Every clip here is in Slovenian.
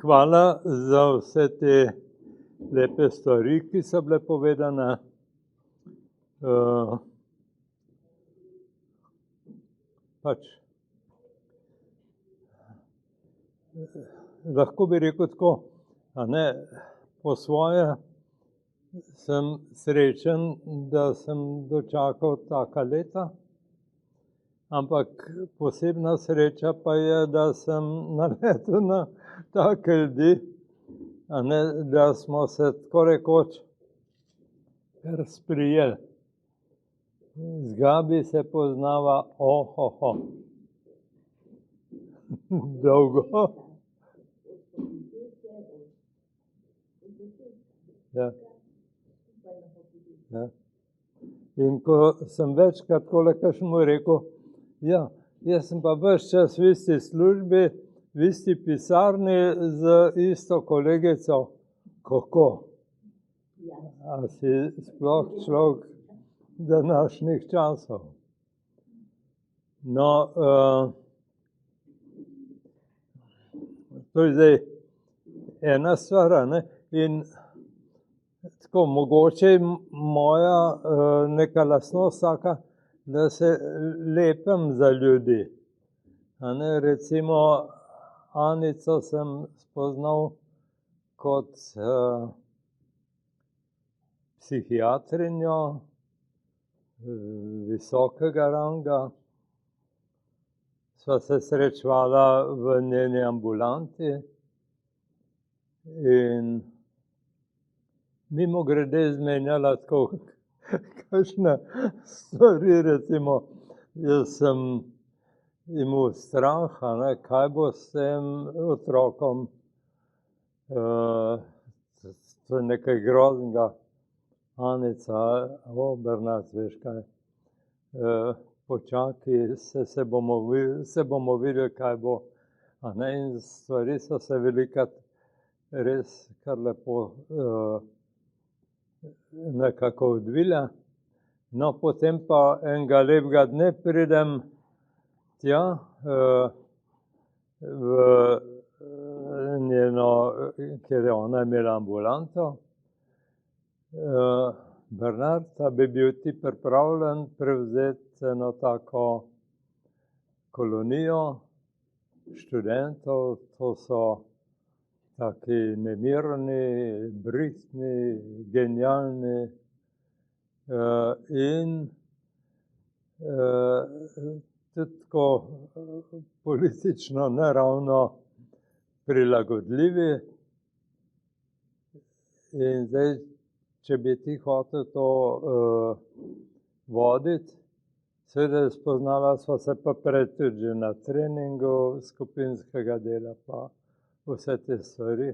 hvala za vse te lepe stvari, ki so bile povedane. Lahko bi rekel tako, a ne, po svoje sem srečen, da sem dočakal taka leta, ampak posebna sreča pa je, da sem naletel na take ljudi, a ne, da smo se tako rekoč kar sprijeli. Z Gabi se poznava dolgo. Ja. Ja. In ko sem večkrat takole kakšnemu rekel, ja, jaz sem pa ves čas v isti službi, v isti pisarni z isto kolegico. Kako? A si sploh človek današnjih časov? No, to je zdaj ena stvar, ne? In tako, mogoče je moja neka lastnost taka, da se lepim za ljudi. A ne, recimo, Anico sem spoznal kot psihiatrinjo visokega ranga. Sva se srečevala v njeni ambulanti in mimogrede izmenjala tako kakšne stvari, recimo, jaz sem imel strah, a ne, kaj bo s tem otrokom, to je nekaj groznega. Anica, Bernard, veš kaj, počakaj, se bomo videli, kaj bo. A ne, in stvari so se velikokrat res kar lepo nekako odvile. No, potem pa enega lepega dne pridem tja v njeno, kjer je ona imela ambulanto. Bernard, a bi bil ti pripravljen prevzeti eno tako kolonijo študentov, to so taki nemirni, brihtni, genialni in tudi tako politično ne ravno prilagodljivi. In zdaj, če bi ti hotel to voditi, seveda spoznala sva se pa pred tudi že na treningu skupinskega dela pa vse te stvari.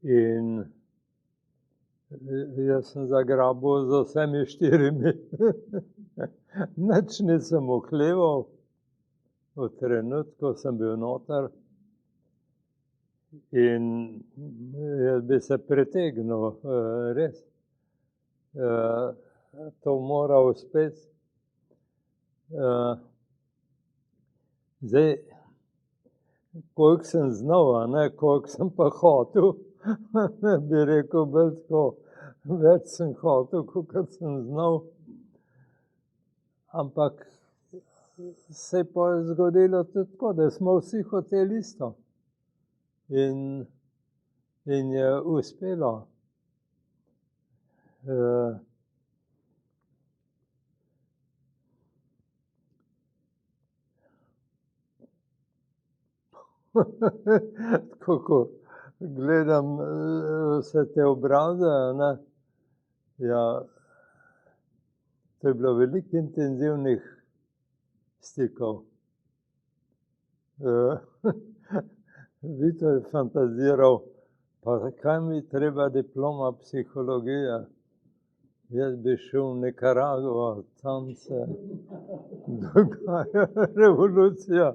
In jaz sem zagrabil z vsemi štirimi. Nič nisem okleval. V trenutku sem bil noter in jaz bi se pritegnil, res. To mora uspeti. Zdaj, koliko sem znal, a ne, koliko sem pa hotel, bi rekel bolj tako, več sem hotel, kakor sem znal. Ampak se je pa zgodilo tudi tako, da smo vsi hoteli isto. In je uspelo. Tako, ko gledam vse te obraze, ne, ja, to je bilo veliko intenzivnih stikov. Vito je fantaziral, pa kaj mi treba diploma psihologije? Jaz bi šel v Nikaragvo, tam se dogaja revolucija.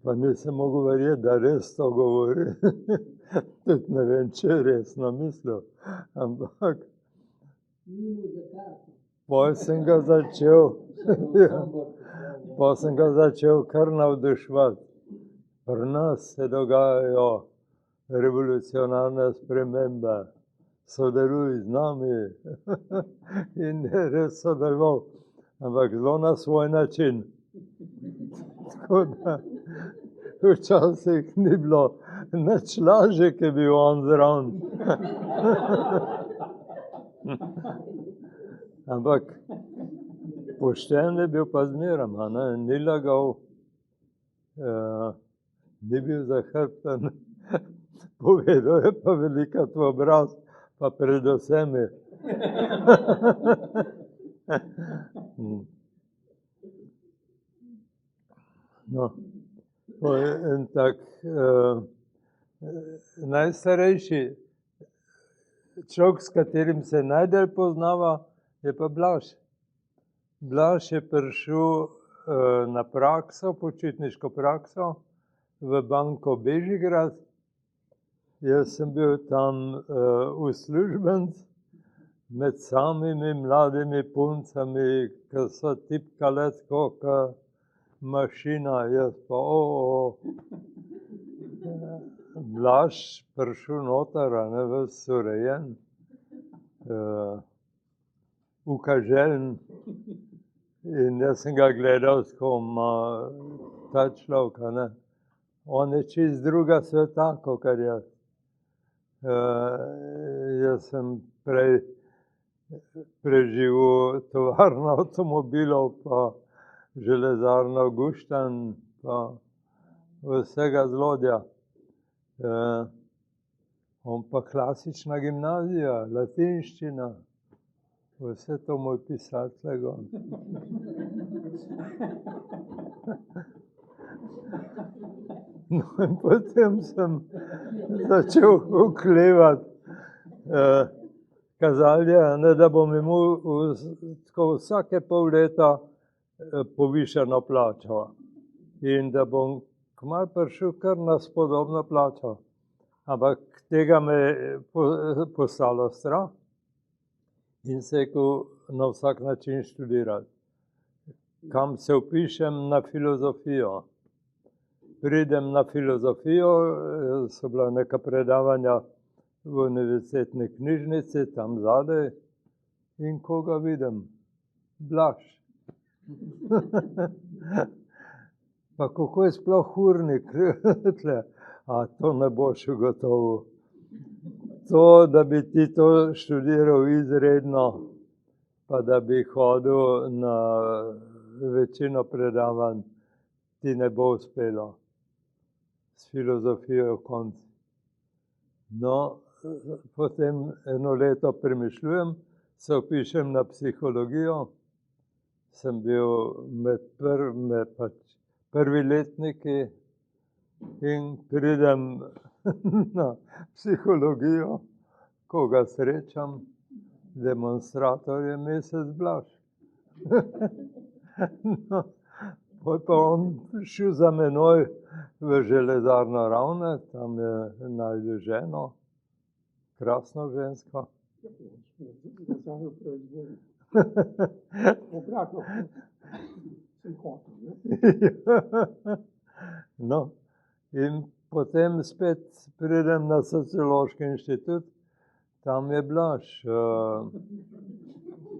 Pa nisem mogel verjeti, da res to govori. Tudi ne vem, če je resno mislil, ampak pol sem ga začel. Pa sem ga začel kar navduševati. Pri nas se dogajajo revolucionarne spremembe. Sodeluj z nami. In je res sodeloval, ampak zelo na svoj način. Tako da včasih ni bilo nič lažje, ki je bil on zraven. Ampak pošten je bil pa zmerom, ni lagal, ni bil zahrbten. Povedal je pa velikat v obraz, pa predvsem je. No, to je en tak najstarejši človek, s katerim se najbolj poznava, je pa Blaž. Blaž je prišel na prakso, počitniško prakso v Banko Bežigrad. Jaz sem bil tam uslužbenec med samimi mladimi puncami, ki so tipkale tako kot mašina, jaz pa Blaž prišel noter, ves urejen, ukaželjen. In jaz sem ga gledal, tako ima ta človek, On je čist druga sveta, kakor jaz. Jaz sem prej preživel tovarno avtomobilov, pa železarno Guštanj, pa vsega zlodja. On pa klasična gimnazija, latinščina, vse to moj pisal tle gor. No, in potem sem začel oklevati. Kazali je, da bom imel tako vsake pol leta povišano plačo in da bom kmalu prišel kar na spodobno plačo. Ampak tega me je postalo strah in se rekel na vsak način študirati. Kam se vpišem? Na filozofijo. Pridem na filozofijo, so bila neka predavanja v univerzitetni knjižnici, tam zadaj, in koga vidim? Blaž. Pa kako je sploh urnik tle? A to ne boš ugotovil. To, da bi ti to študiral izredno, pa da bi hodil na večino predavanj, ti ne bo uspelo. S filozofijo konc. No, potem eno leto premišljujem, se vpišem na psihologijo. Sem bil med prvi letniki in pridem na psihologijo, koga srečam, demonstrator je Mesec Blaž. No, potem pa on šel za menoj v železarno Ravne, tam je našel ženo, krasno žensko. No, in potem spet pridem na Sociološki inštitut, tam je Blaž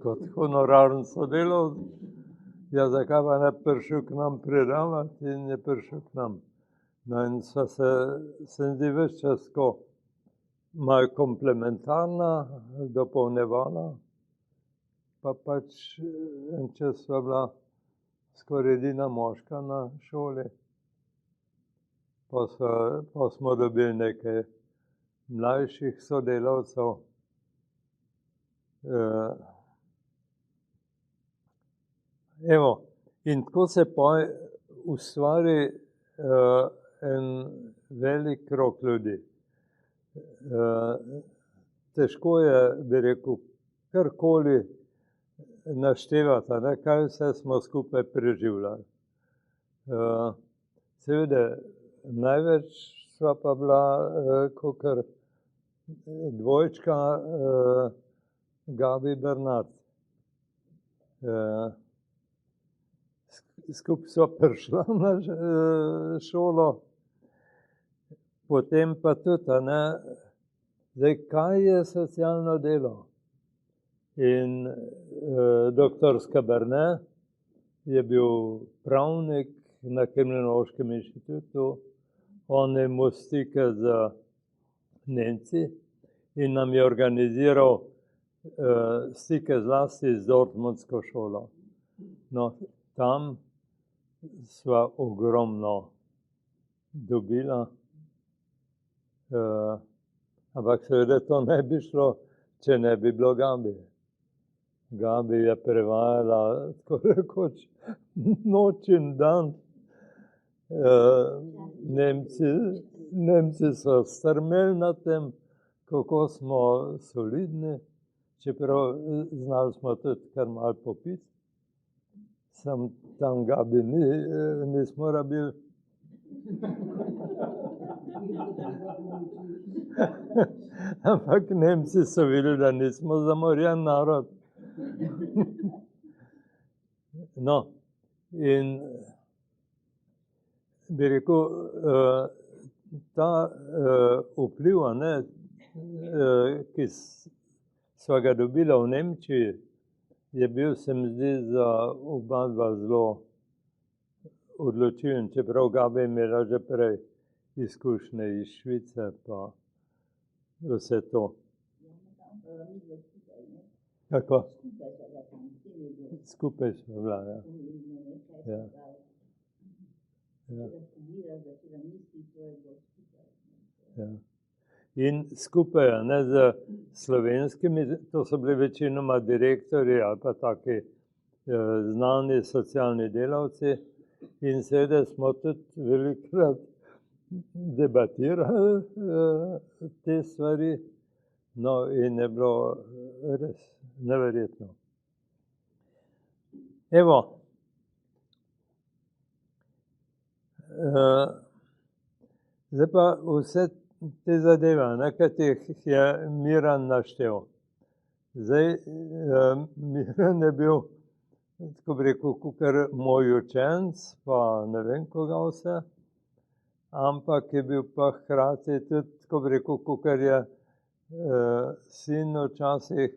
kot honorarni sodelavec. Ja, zakaj pa ne prišel k nam predavati, in je prišel k nam. No, in sva se zdi ves čas tako malo komplementarna, dopolnjevala, pa pač en čas sva bila skoraj edina moška na šoli. Pa smo dobili nekaj mlajših sodelavcev. Evo, in tako se ustvari en velik krog ljudi. Težko je, bi rekel, karkoli naštevati, kaj vse smo skupaj preživljali. Seveda, največ sva pa bila kakor dvojčka Gabi Bernard. skupaj sva prišla na šolo, potem pa tudi, a ne, zdaj, kaj je socialno delo? In doktor Skaberne je bil pravnik na Kriminološkem inštitutu, on je imel stike z Nemci in nam je organiziral stike zlasti z Dortmundsko šolo. No, tam sva ogromno dobila, ampak seveda to ne bi šlo, če ne bi bilo Gabi. Gabi je prevajala tako rekoč noč in dan. Nemci so strmeli na tem, kako smo solidni, čeprav znali smo tudi kar malo popiti. Sam tam Gabi nismo rabili. Ampak Nemci so videli, da nismo zamorjen narod. No, in bi rekel, ta vpliv, ki sva ga dobila v Nemčiji, je bil, se mi zdi, za oba dva zelo odločilen, čeprav Gabi je imela že prej izkušnje iz Švice pa vse to. Kako? Skupaj smo bila, ja. Ja. Ja. Ja. In skupaj, z slovenskimi, to so bili večinoma direktorji ali pa taki znani socialni delavci, in seveda smo tudi velikokrat debatirali te stvari, no, in je bilo res neverjetno. Evo, zdaj pa vse te zadeve, ki jih je Miran naštel. Zdaj, Miran je bil, tako bi rekel, kakor moj učenec, pa ne vem koga vse, ampak je bil pa hkrati tudi, tako bi rekel, kakor je sin včasih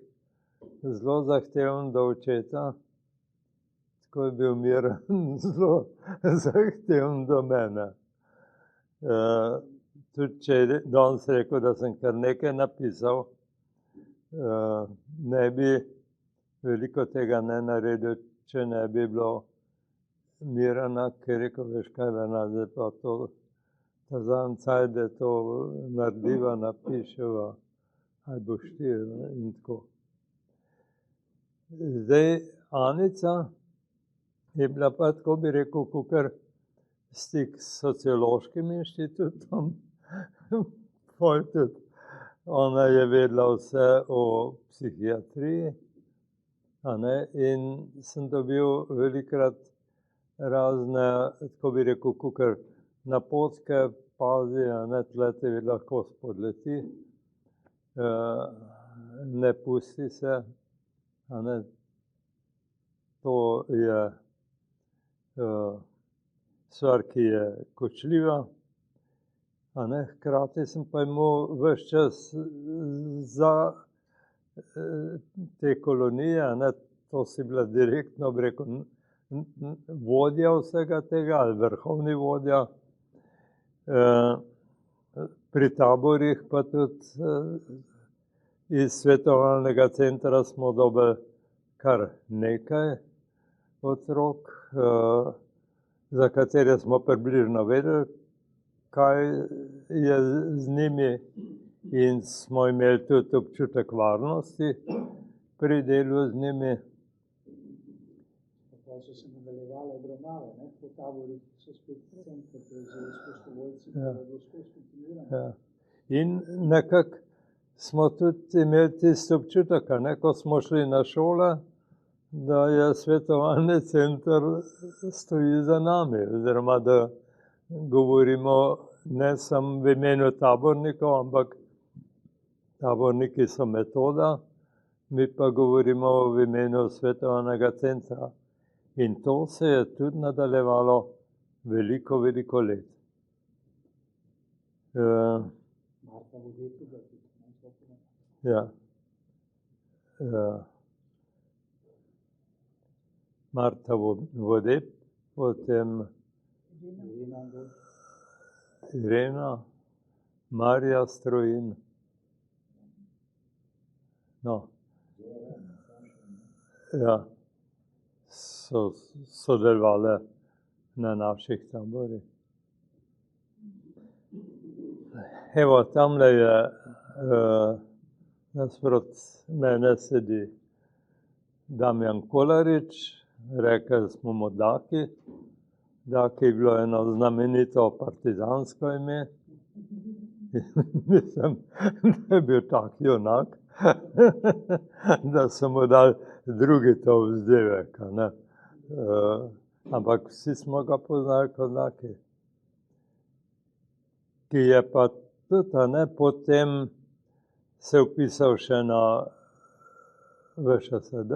zelo zahteven do očeta, tako je bil Miran zelo zahteven do mene. Tudi če je danes rekel, da sem kar nekaj napisal, ne bi veliko tega ne naredil, če ne bi bilo Mirana, ki je rekel, veš kaj, Bernard, zdaj pa to, ta zadnji cajt, da to narediva, napiševa, aj boš ti, in tako. Zdaj, Anica je bila pa, tako bi rekel, kakor stik s sociološkim inštitutom, pol tudi. Ona je vedela vse o psihiatriji, in sem dobil velikrat razne, tako bi rekel, kakor napotke, pazi, tle te lahko spodleti, ne pusti se, to je stvar, ki je kočljiva, hkrati sem pa imel ves čas za te kolonije, to si bila direktno, bi rekel, vodja vsega tega, ali vrhovni vodja. Pri taborih pa tudi iz svetovalnega centra smo dobili kar nekaj otrok, za katere smo približno vedeli, kaj je z njimi, in smo imeli tudi občutek varnosti pri delu z njimi. Pa so se nadaljevale obravnave, po taborih so spet centre prevzeli s prostovoljci, da je bilo skozi kontinuirano. In nekako smo tudi imeli tisti občutek, ko smo šli na šole, da je svetovalni center stoji za nami, oziroma da govorimo ne samo v imenu tabornikov, ampak taborniki so metoda, mi pa govorimo v imenu svetovalnega centra. In to se je tudi nadaljevalo veliko, veliko let. Marta Vodeb je bila tudi, ne, zelo Ja. Marta Vodeb, potem pomembna. Irena, Marija Strojin. No. Ja, so sodelovali na naših taborih. Evo, tamle je nasproti mene sedi Damjan Kolarič, rekli smo mu Daki. Daki je bilo eno znamenito partizansko ime. Mislim, da je bil tak junak, da so mu dali drugi to vzdevek, a ne. Ampak vsi smo ga poznali kot Daki. Ki je pa tudi, a ne, potem se vpisal še na VŠSD.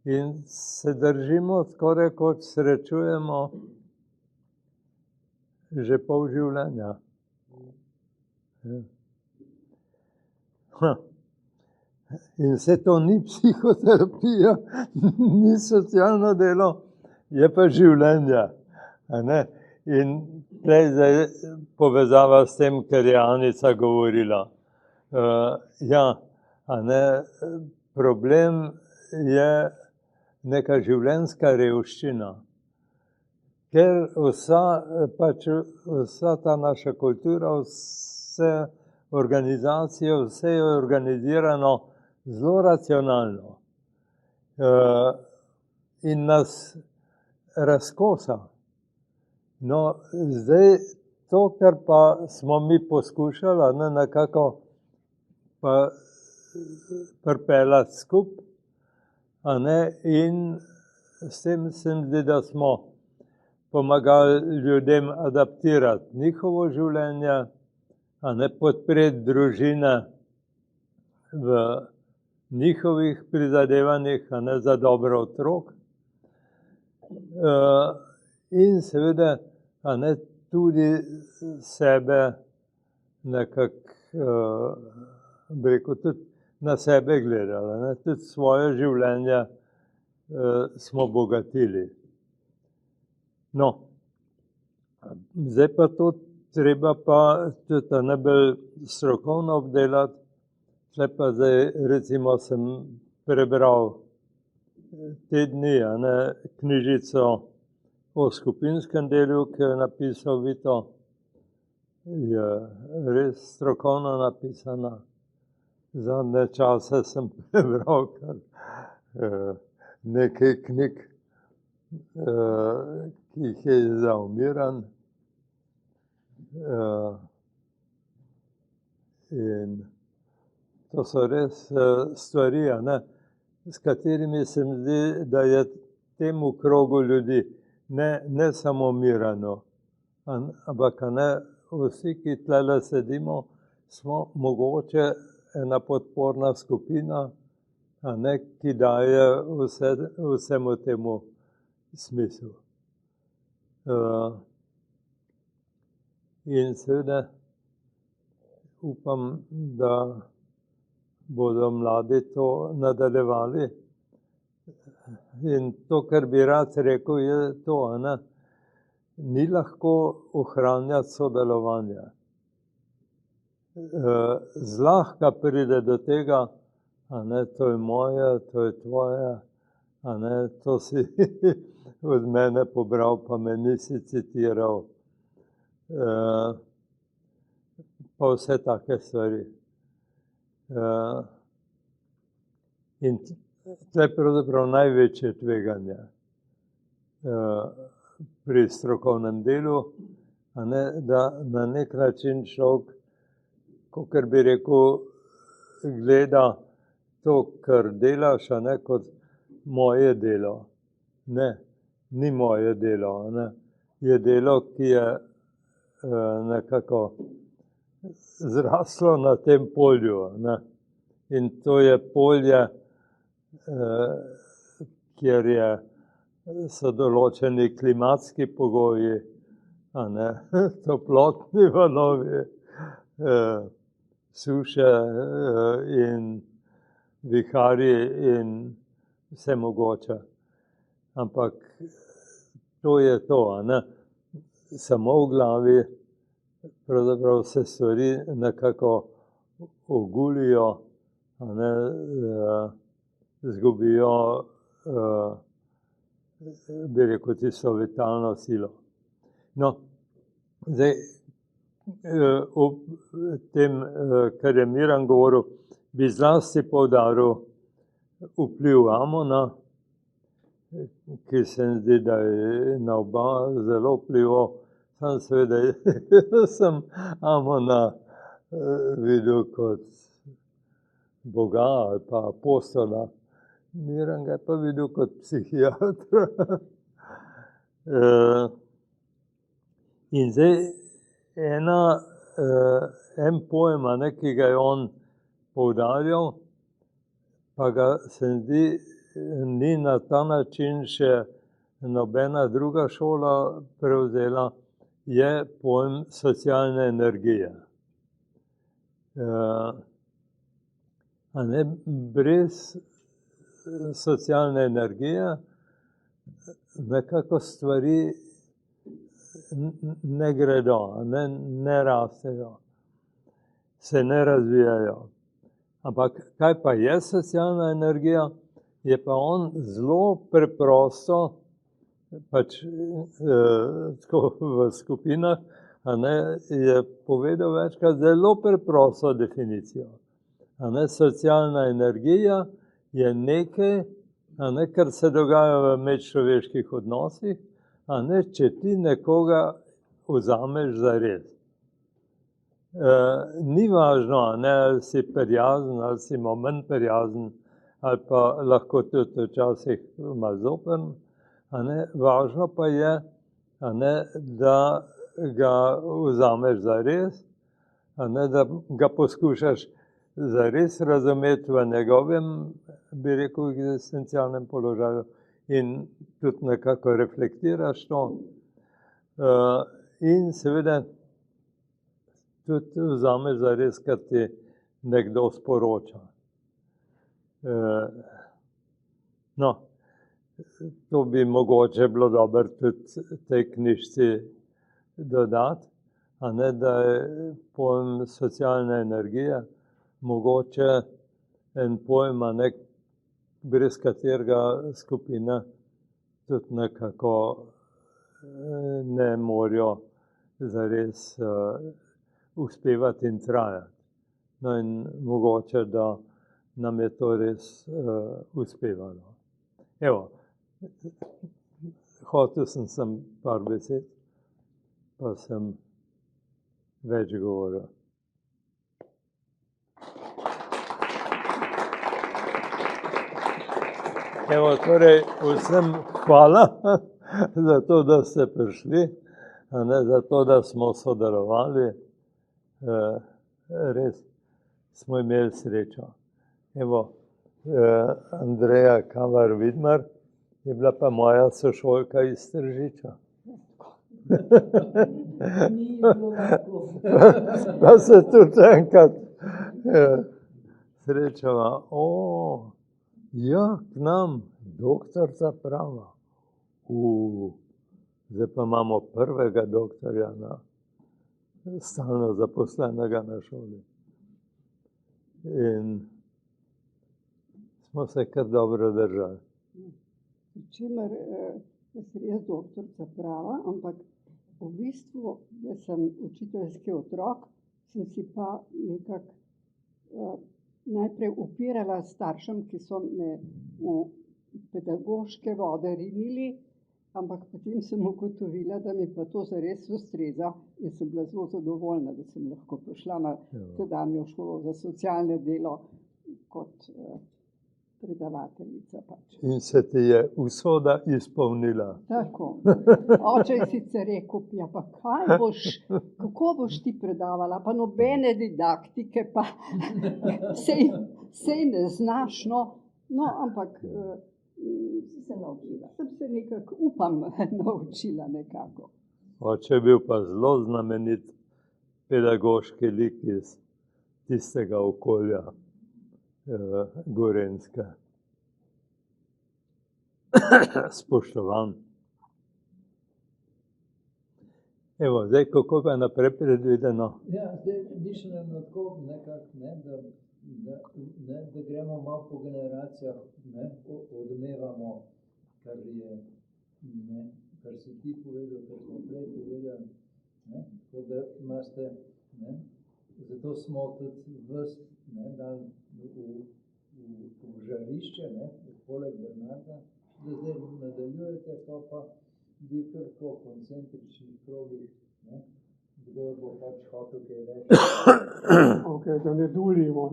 In se držimo, tako rekoč srečujemo že pol življenja. In vse to ni psihoterapija, ni socialno delo, je pa življenje, a ne. In zdaj povezava s tem, kar je Anica govorila. Ja, a ne, problem je neka življenjska revščina, ker vsa ta naša kultura, vse organizacije, vse je organizirano zelo racionalno. In nas razkosa. No, zdaj to, kar pa smo mi poskušali, ne, nekako pa pripeljati skupaj, a ne, in s tem se mi zdi, da smo pomagali ljudem adaptirati njihovo življenje, a ne, podpreti družine v njihovih prizadevanjih, a ne, za dobro otrok. In seveda, a ne, tudi sebe nekako, bi rekel, tudi na sebe gledali, ne, tudi svoje življenje smo bogatili. No, zdaj pa to treba pa tudi najbolj strokovno obdelati. Tle pa zdaj, recimo, sem prebral te dni, a ne, knjižico o skupinskem delu, ki jo je napisal Vito. Je res strokovno napisana. Zadnje čase sem prebral kar nekaj knjig, ki jih je izdal Miran. In to so res stvari, a ne, s katerimi se mi zdi, da je temu krogu ljudi, ne samo Miranu, ampak, a ne, vsi, ki tlele sedimo, smo mogoče ena podporna skupina, a ne, ki daje vsemu temu smisel. In seveda upam, da bodo mladi to nadaljevali. In to, kar bi rad rekel, je to, a ne, ni lahko ohranjati sodelovanja. Zlahka pride do tega, a ne, to je moje, to je tvoje, a ne, to si od mene pobral, pa me nisi citiral. Pa vse take stvari. In to je pravzaprav največje tveganje pri strokovnem delu, a ne, da na nek način človek, kakor bi rekel, gleda to, kar delaš, a ne, kot moje delo. Ne, ni moje delo, a ne. Je delo, ki je nekako zraslo na tem polju, a ne. In to je polje, kjer so določeni klimatski pogoji, toplotni valovi, suše in viharji in vse mogoče. Ampak to je to, samo v glavi pravzaprav se stvari nekako ogulijo, zgubijo, bi rekel, tisto vitalno silo. No, zdaj, ob tem, kar je Miran govoril, bi zlasti poudaril vpliv Amona, ki se mi zdi, da je na oba zelo vplival. Sam seveda sem Amona videl kot Boga ali pa apostola, Miran ga je pa videl kot psihiatra. In zdaj en pojem, ki ga je on poudarjal, pa ga se mi zdi, ni na ta način še nobena druga šola prevzela, je pojem socialne energije. Brez socialne energije nekako stvari ne gredo, ne rastejo, se ne razvijajo. Ampak kaj pa je socialna energija? Je pa on zelo preprosto, pač tako v skupinah, je povedal večkrat zelo preprosto definicijo. Socialna energija je nekaj, kar se dogaja v medčloveških odnosih, če ti nekoga vzameš zares. Ni važno, ali si prijazen, ali si manj prijazen, ali pa lahko tudi včasih malo zoprn. Važno pa je, da ga vzameš zares, da ga poskušaš zares razumeti v njegovem, bi rekel, eksistencialnem položaju in tudi nekako reflektiraš to. In seveda tudi vzameš zares, kar ti nekdo sporoča. No, to bi mogoče bilo dobro tudi tej knjižci dodati, da je pojem socialne energije mogoče en pojem, brez katerega skupina tudi nekako ne morajo zares uspevati in trajati. No in mogoče, da nam je to res uspevalo. Evo, hotel sem par besed, pa sem več govoril. Evo, torej, vsem hvala za to, da ste prišli, za to, da smo sodelovali. Res smo imeli srečo. Evo, Andreja Kavar-Vidmar je bila pa moja sošolka iz Tržiča. Pa se tudi enkrat srečava. Ja, k nam, doktorica prava. Zdaj pa imamo prvega doktorja stalno zaposlenega na šoli. In smo se kar dobro držali. Pričemer, jaz sem res doktorica prava, ampak v bistvu, jaz sem učiteljski otrok, sem si pa nekako najprej upirala staršem, ki so me v pedagoške vode rinili, ampak potem sem ugotovila, da mi pa to zares ustreza in sem bila zelo zadovoljna, da sem lahko prišla na tedanjo šolo za socialno delo kot predavateljica pač. In se ti je usoda izpolnila. Tako. Oče je sicer rekel, ja pa kako boš ti predavala, pa nobene didaktike, pa sej ne znaš, no, ampak Si se naučila? Sem se nekako, upam, naučila nekako. Oče je bil pa zelo znamenit pedagoški lik iz tistega okolja Gorenjske. Spoštovan. Evo, zdaj, kako pa je naprej predvideno? Ja, zdaj mišljeno tako nekako, da gremo malo po generacijah, odmevamo, kar je, kar si ti povedal, kar smo prej povedali, tako da imate, zato smo tudi vas dali v žarišče, poleg Bernarda, da zdaj nadaljujete, pa bi kar po koncentričnih krogih, kdo bo pač hotel kaj reči. Ok, da ne duljimo,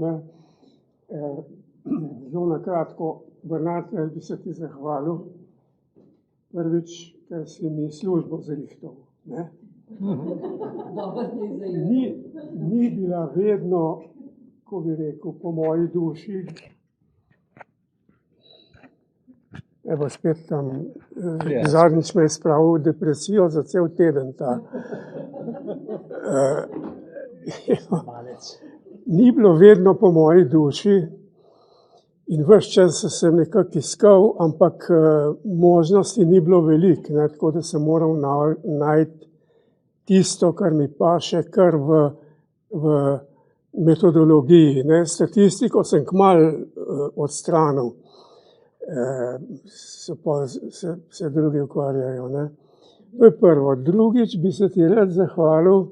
zelo na kratko, Bernard, jaz bi se ti zahvalil. Prvič, ker si mi službo zrihtal. Ni bila vedno, ko bi rekel, po moji duši. Evo, spet tam, zadnjič me je spravil v depresijo za cel teden ta. Ni bilo vedno po moji duši in ves čas sem nekako iskal, ampak možnosti ni bilo veliko, tako da sem moral najti tisto, kar mi paše, kar v metodologiji. Statistiko sem kmalu odstranil. Se drugi ukvarjajo. To je prvo. Drugič bi se ti rad zahvalil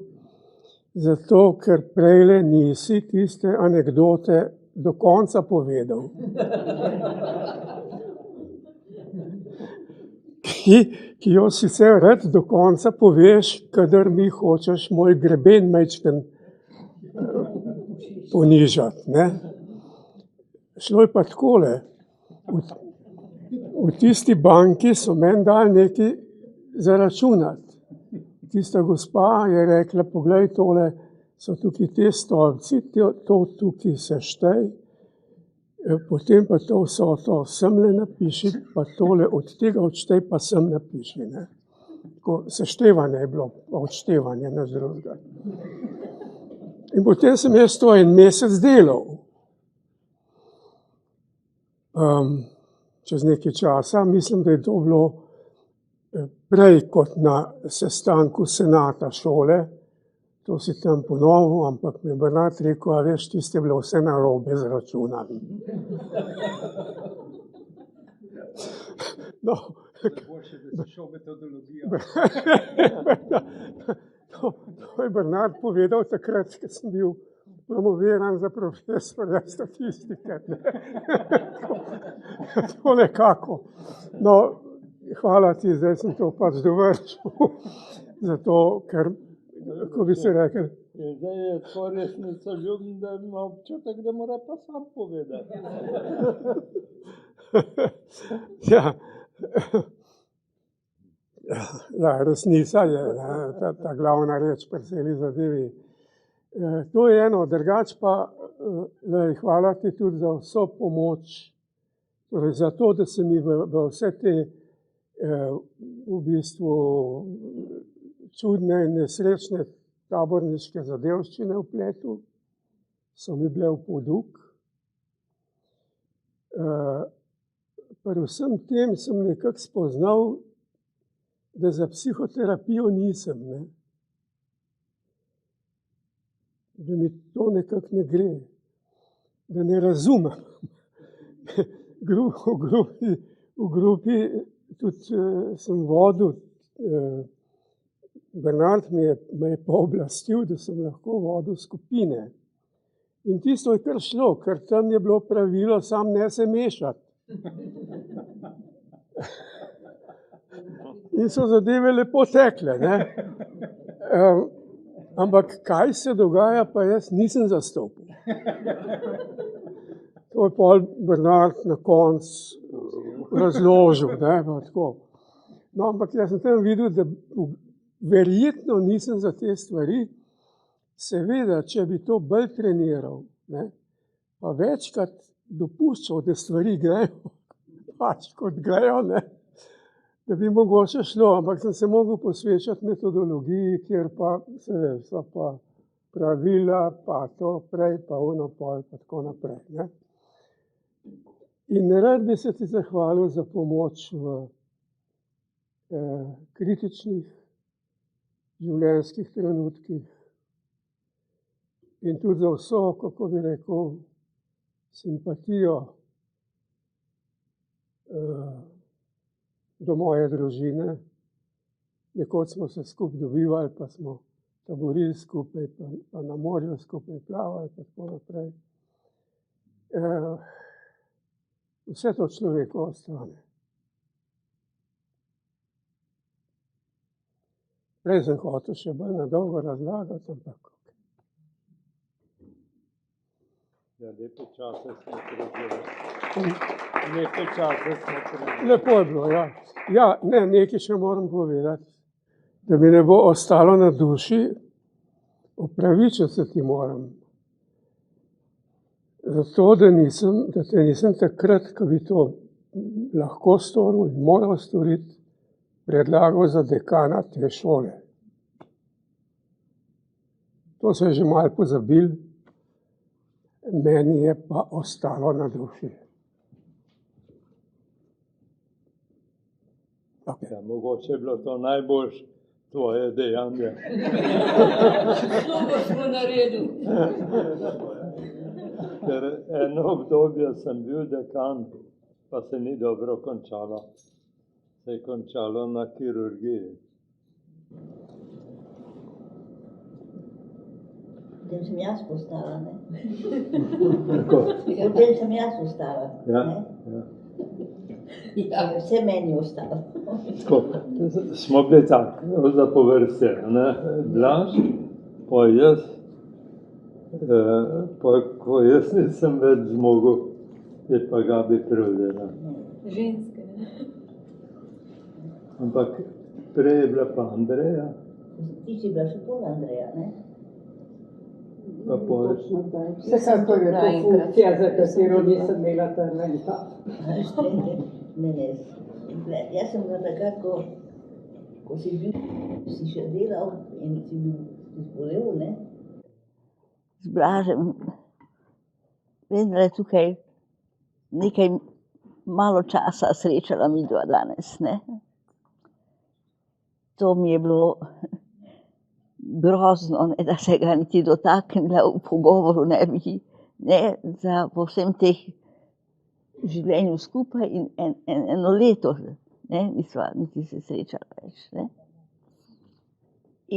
zato, ker prejle nisi tiste anekdote do konca povedal. Ki jo sicer rad do konca poveš, kadar mi hočeš moj greben majčken ponižati. Šlo je pa takole. V tisti banki so meni dali nekaj zaračunati. Tista gospa je rekla, poglej, tole so tukaj te stolpci, to tukaj seštej, potem pa to vsoto semle napiši, pa tole od tega odštej pa sem napiši. Tako seštevanje je bilo, odštevanje na drugega. In potem sem jaz to en mesec delal. Čez nekaj časa, mislim, da je to bilo prej kot na sestanku senata šole, to si tam ponovil, ampak mi je Bernard rekel, a veš, tiste je bilo vse narobe zračunano. No, Boljše, da si šel metodologijo. To je Bernard povedal takrat, ko sem bil promoviran za profesorja statistike. To nekako. No, hvala ti, zdaj sem to pač dovršil. Zato, ker, ko bi se rekel... Zdaj je tako resnica ljubim, da ima občutek, da mora pa sam povedati. Ja. Resnica je ta glavna reč pri celi zadevi. To je eno, drugače pa hvala ti tudi za vso pomoč, torej za to, da se mi v vse te v bistvu čudne in nesrečne taborniške zadevščine vpletel, so mi bile v poduk. Pri vsem tem sem nekako spoznal, da za psihoterapijo nisem, da mi to nekako ne gre, da ne razumem. V grupi tudi sem vodil, Bernard me je pooblastil, da sem lahko vodil skupine. In tisto je kar šlo, ker tam je bilo pravilo, sam ne se mešati. In so zadeve lepo tekle. Ampak kaj se dogaja, pa jaz nisem zastopil. To je pol Bernard na koncu razložil. No, ampak jaz sem tam videl, da verjetno nisem za te stvari. Seveda, če bi to bolj treniral, pa večkrat dopuščal, da stvari grejo pač kot grejo, ne, da bi mogoče šlo, ampak sem se mogel posvečati metodologiji, kjer pa so pa pravila, pa to prej, pa ono pol, pa tako naprej. Ne. In rad bi se ti zahvalil za pomoč v kritičnih življenjskih trenutkih in tudi za vso, kako bi rekel, simpatijo do moje družine. Nekoč smo se skupaj dobivali, pa smo taborili skupaj, pa na morju skupaj plavali, pa tako naprej. Vse to človeku ostane. Prej sem hotel še bolj na dolgo razlagati, ampak Ja, lepe čase smo preživeli. Lepe čase smo preživeli. lepo je bilo, ja. Ja, ne, nekaj še moram povedati, da mi ne bo ostalo na duši, opravičiti se ti moram. Zato, da te nisem takrat, ko bi to lahko storil in moral storiti, predlagal za dekana te šole. To se je že malo pozabil, meni je pa ostalo na duši. Okay. Ja, mogoče je bilo to najboljše tvoje dejanje. Dobro smo naredili. Ker eno obdobje sem bil dekan, pa se ni dobro končalo. Se je končalo na kirurgiji. Potem sem jaz postala, ne? Tako. Potem sem jaz ostala, Ja, ne? ja. Ja. Vse meni je ostalo. Tako. Smo bili tako za povrste, ne? Blaž, pa jaz, pa ko jaz nisem več zmogel, je pa Gabi prevzela. Ženske. Ampak prej je bila pa Andreja, Ti si bila še pol Andreja, ne? pa pol. Točno zdaj. Vsekakor je to funkcija, za katero nisem imela talenta. Ne. Jaz sem bila takrat, ko si bil, si še delal in si bil zbolel, ne? Z Blažem. Vendar je tukaj nekaj malo časa srečala midva danes, ne? To mi je bilo grozno, ne, da se ga niti dotaknila v pogovoru ne bi, ne, za povsem teh življenju skupaj in eno leto, ne, nisva niti se srečala več, ne.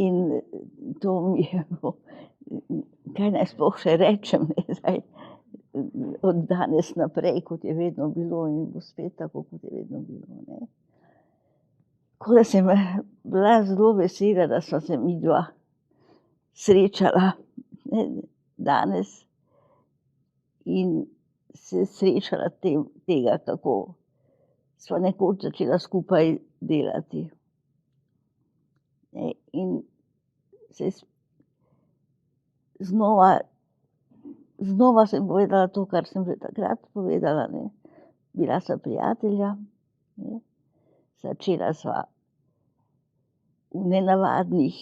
In to mi je bilo, kaj naj sploh še rečem, ne, zdaj, od danes naprej, kot je vedno bilo in bo spet tako, kot je vedno bilo, ne. Tako da sem bila zelo vesela, da sva se midva srečala, ne, danes in se srečala tega, kako sva nekoč začela skupaj delati. Ne, in se znova sem povedala to, kar sem že takrat povedala, ne. Bila sva prijatelja, ne. Začela sva v nenavadnih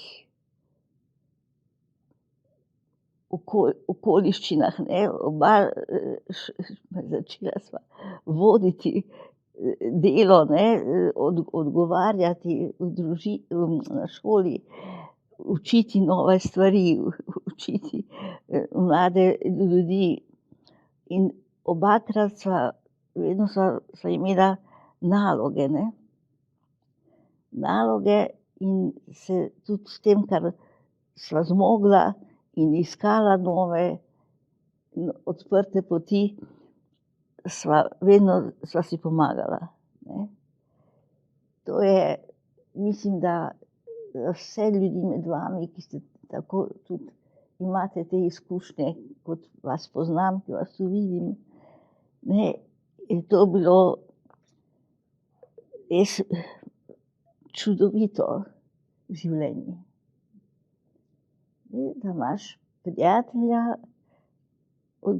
okoliščinah, ne, začela sva voditi delo, ne, odgovarjati na šoli, učiti nove stvari, učiti mlade ljudi. In obakrat vedno sva imela naloge, ne. Naloge in se tudi s tem, kar sva zmogla in iskala nove odprte poti, vedno sva si pomagala, ne. To je, mislim, da vse ljudi med vami, ki ste tako tudi imate te izkušnje, kot vas poznam, ki vas tu vidim, ne, je to bilo res čudovito življenje. Da imaš prijatelja od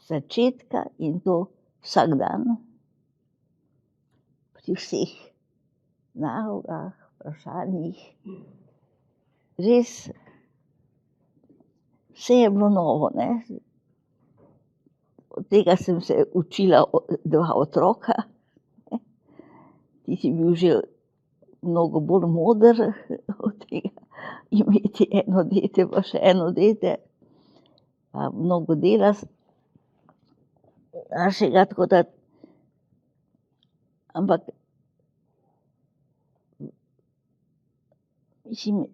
začetka in to vsak dan. pri vseh nalogah, vprašanjih. Res, vse je bilo novo, ne. Od tega sem se učila dva otroka, ne. Ti si bil že mnogo bolj moder od tega, imeti eno dete pa še eno dete, pa mnogo dela našega, tako da, ampak mislim,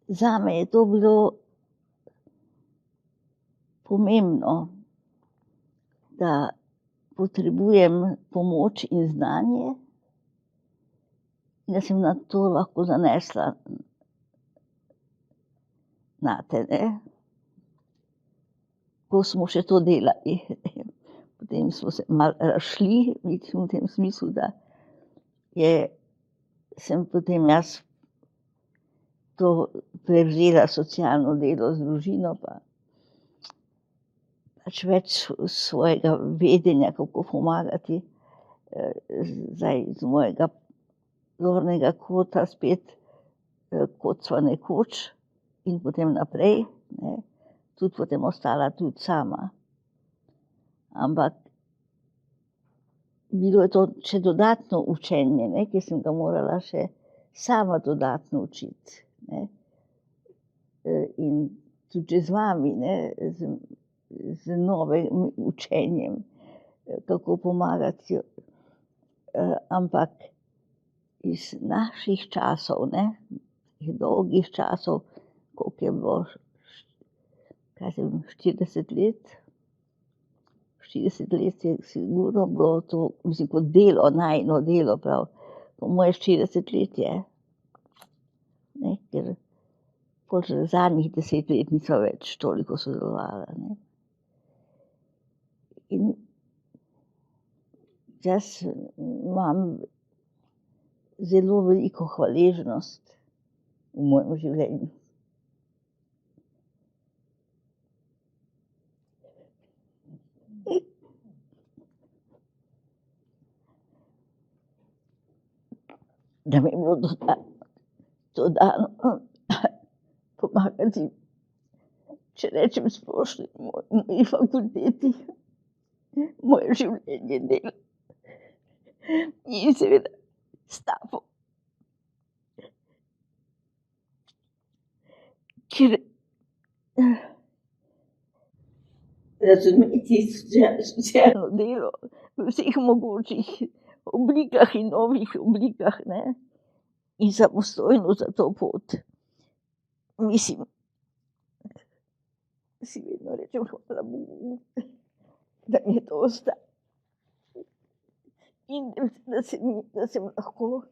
zame je to bilo pomembno, da potrebujem pomoč in znanje in da sem na to lahko zanesla nate, ne. Ko smo še to delali, potem smo se malo razšli, v tem smislu, da sem potem jaz to prevzela socialno delo z družino, pa pač več svojega vedenja, kako pomagati, zdaj z mojega zornega kota spet, kot sva nekoč in potem naprej, ne. Tudi potem ostala tudi sama. Ampak bilo je to še dodatno učenje, ne, ki sem ga morala še sama dodatno učiti, ne. In tudi z vami, ne, z novim učenjem, kako pomagati, ampak iz naših časov, ne, teh dolgih časov, koliko je bilo, kaj sem, 40 let? 40 let je sigurno bilo to, mislim, kot delo, najino delo prav, po moje 40 let je, ne, ker pol že zadnjih 10 let nisva več toliko sodelovala, ne. In jaz imam zelo veliko hvaležnost v mojem življenju. Da mi je bilo to dano pomagati, če rečem splošno, moji fakulteti, moje življenje, delo in seveda s tabo. Ker razumeti socialno delo v vseh mogočih oblikah in novih oblikah, ne, in samostojno za to pot. Mislim, si vedno rečem hvala Bogu, da mi je to ostalo. In da sem lahko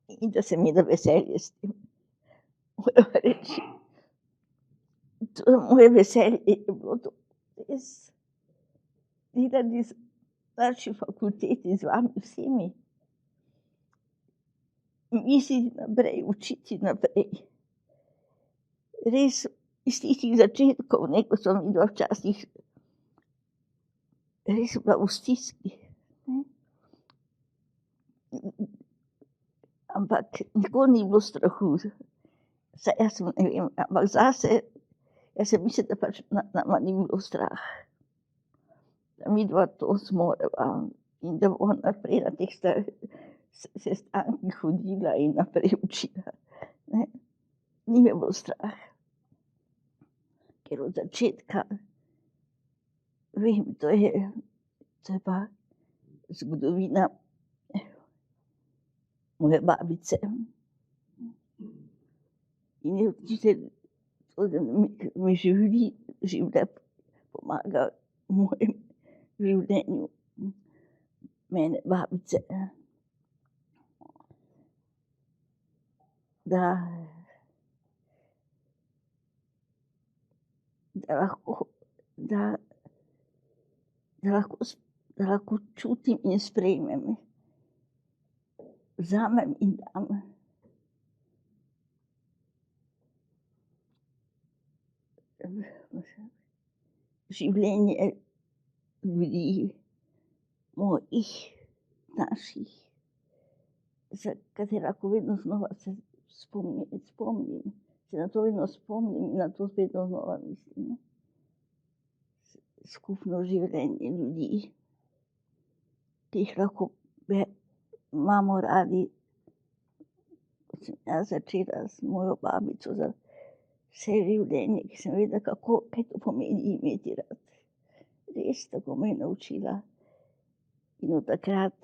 in da se mi da veselje s tem. Moram reči, to moje veselje je bilo to res delati z naši fakulteti, z vami vsemi. Misliti naprej, učiti naprej. Res iz tistih začetkov, ne, ko sva midva včasih res bila v stiski, ne. Ampak nikoli ni bilo strahu. Saj jaz sem, ne vem, ampak zase, jaz sem mislila, da pač nama ni bilo strah. Da midva to zmoreva in da bova naprej na teh sestankih hodila in naprej učila, ne. Ni me bilo strah. Ker od začetka, vem, to je pa zgodovina moje babice. In je to, da mi življenje pomaga v mojem življenju, mene babice. Da lahko čutim in sprejmem, vzamem in dam. Življenje ljudi, mojih naših, za katera vedno znova se spomnim, se na to vedno spomnim in na to vedno znova mislim. Skupno življenje ljudi, ki jih lahko imamo radi. Ko sem jaz začela s mojo babico za vse življenje, ki sem vedela, kaj to pomeni imeti rad. Res tako me je naučila. In od takrat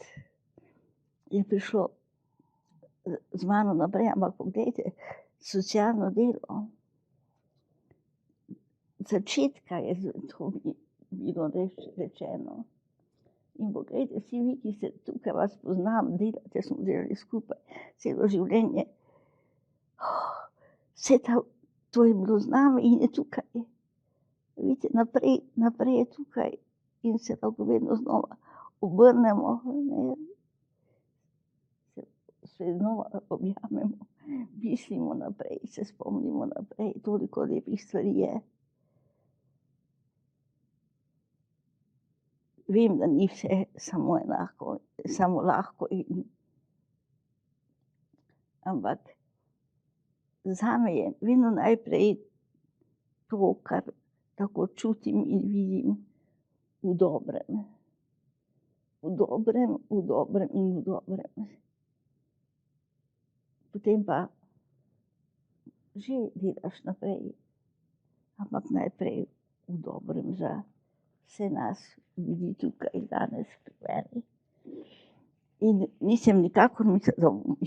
je prišlo z mano naprej, ampak poglejte, socialno delo. Začetka je to bilo rečeno. In poglejte, vsi vi, ki ste tukaj, vas poznam, delate, smo delali skupaj celo življenje. To je bilo z nami in je tukaj. Vidite, naprej je tukaj in se lahko vedno znova obrnemo, se znova objamemo, mislimo naprej, se spomnimo naprej, toliko lepih stvari je. Vem, da ni vse samo enako, samo lahko, ampak zame je vedno najprej to, kar tako čutim in vidim v dobrem. V dobrem in v dobrem. Potem pa že delaš naprej, ampak najprej v dobrem za vse nas ljudi tukaj danes pri meni. In nisem nikakor mislila, da bom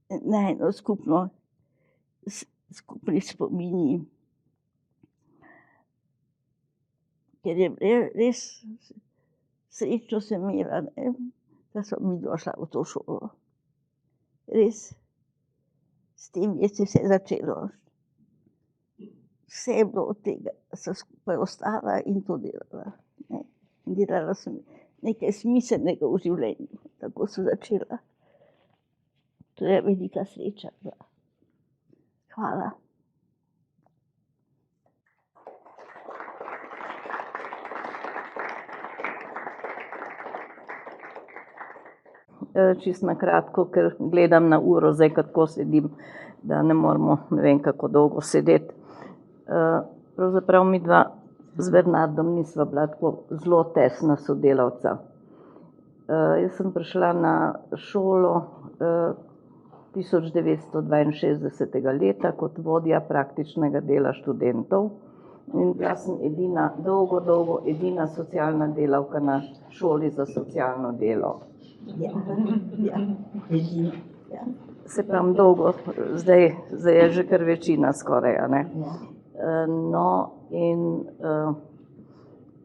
najno skupni spomini. Ker je res srečno sem imela, da sem midva šla v to šolo. Res, s tem je se vse začelo. Vse je bilo od tega, da sem skupaj ostala in to delala. Delala sem nekaj smiselnega v življenju, tako sem začela. To je velika sreča bila. Hvala. Čisto na kratko, ker gledam na uro, zdaj kako sedim, da ne moramo ne vem kako dolgo sedeti. Pravzaprav midva z Bernardom nisva bila tako zelo tesna sodelavca. Jaz sem prišla na šolo 1962. leta kot vodja praktičnega dela študentov in bila sem dolgo edina socialna delavka na šoli za socialno delo. Se pravi dolgo, zdaj je že kar večina skoraj, a ne? No, in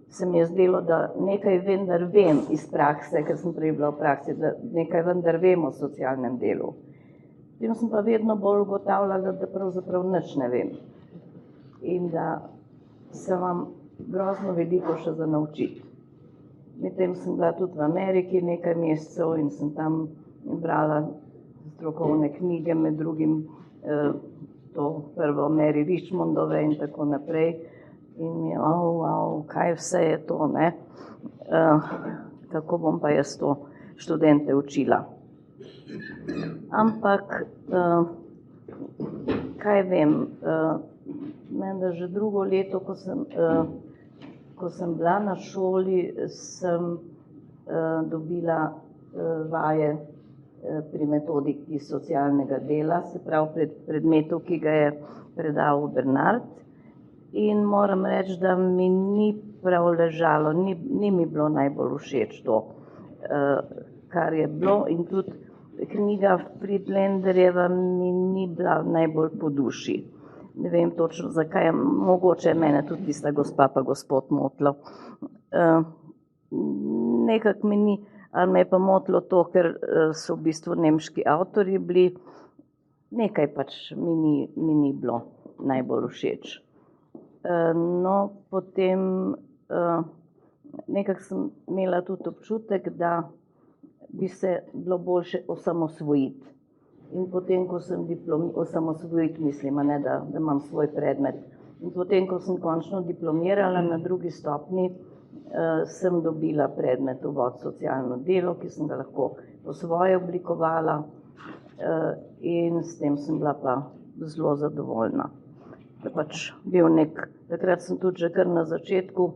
se mi je zdelo, da nekaj vendar vem iz prakse, ker sem prej bila v praksi, da nekaj vendar vem o socialnem delu. Potem sem pa vedno bolj ugotavljala, da pravzaprav nič ne vem. In da se vam grozno veliko še za naučiti. Medtem sem bila tudi v Ameriki nekaj mesecev in sem tam brala strokovne knjige, med drugim to prvo Mary Richmondove in tako naprej. In mi je, kaj vse je to, ne? Kako bom pa jaz to študente učila? Ampak, kaj vem, menda že drugo leto, ko sem bila na šoli, sem dobila vaje pri metodiki socialnega dela, se pravi predmetov, ki ga je predaval Bernard. In moram reči, da mi ni prav ležalo, ni mi bilo najbolj všeč to, kar je bilo. In tudi knjiga Friedlanderjeva mi ni bila najbolj po duši. Ne vem točno zakaj, mogoče mene tudi tista gospa pa gospod motilo. Nekako mi ni, ali me je pa motilo to, ker so v bistvu nemški avtorji bili, nekaj pač mi ni bilo najbolj všeč. No, potem nekako sem imela tudi občutek, da bi se bilo boljše osamosvojiti. In potem, ko sem osamosvojiti mislim, ne, da imam svoj predmet. In potem, ko sem končno diplomirala na drugi stopnji, sem dobila predmet Uvod v socialno delo, ki sem ga lahko po svoje oblikovala in s tem sem bila pa zelo zadovoljna. Pač bil takrat sem tudi že kar na začetku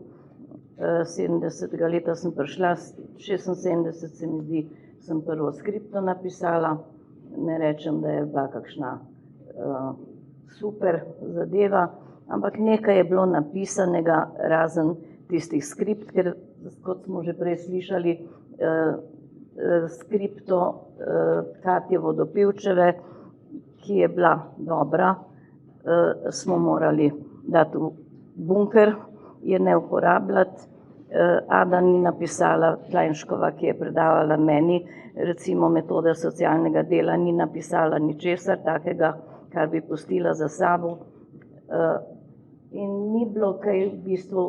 70. leta sem prišla, 76 se mi zdi, sem prvo skripto napisala. Ne rečem, da je bila kakšna super zadeva, ampak nekaj je bilo napisanega razen tistih skript, ker kot smo že prej slišali, skripto Katje Vodopivčeve, ki je bila dobra, smo morali dati v bunker, je ne uporabljati. Ada ni napisala, Klajnškova, ki je predavala meni, recimo metode socialnega dela, ni napisala ničesar takega, kar bi pustila za sabo. In ni bilo kaj v bistvu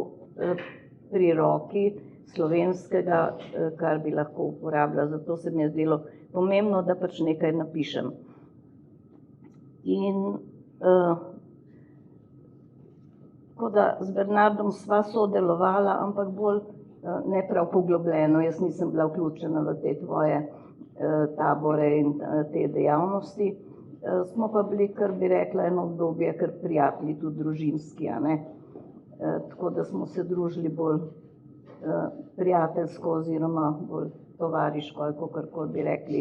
pri roki slovenskega, kar bi lahko uporabljala. Zato se mi je zdelo pomembno, da pač nekaj napišem. In tako da z Bernardom sva sodelovala, ampak bolj ne prav poglobljeno. Jaz nisem bila vključena v te tvoje tabore in te dejavnosti. Smo pa bili, kar bi rekla, eno obdobje, kar prijatelji, tudi družinski, a ne. Tako da smo se družili bolj prijateljsko oziroma bolj tovariško, ali kakorkoli bi rekli.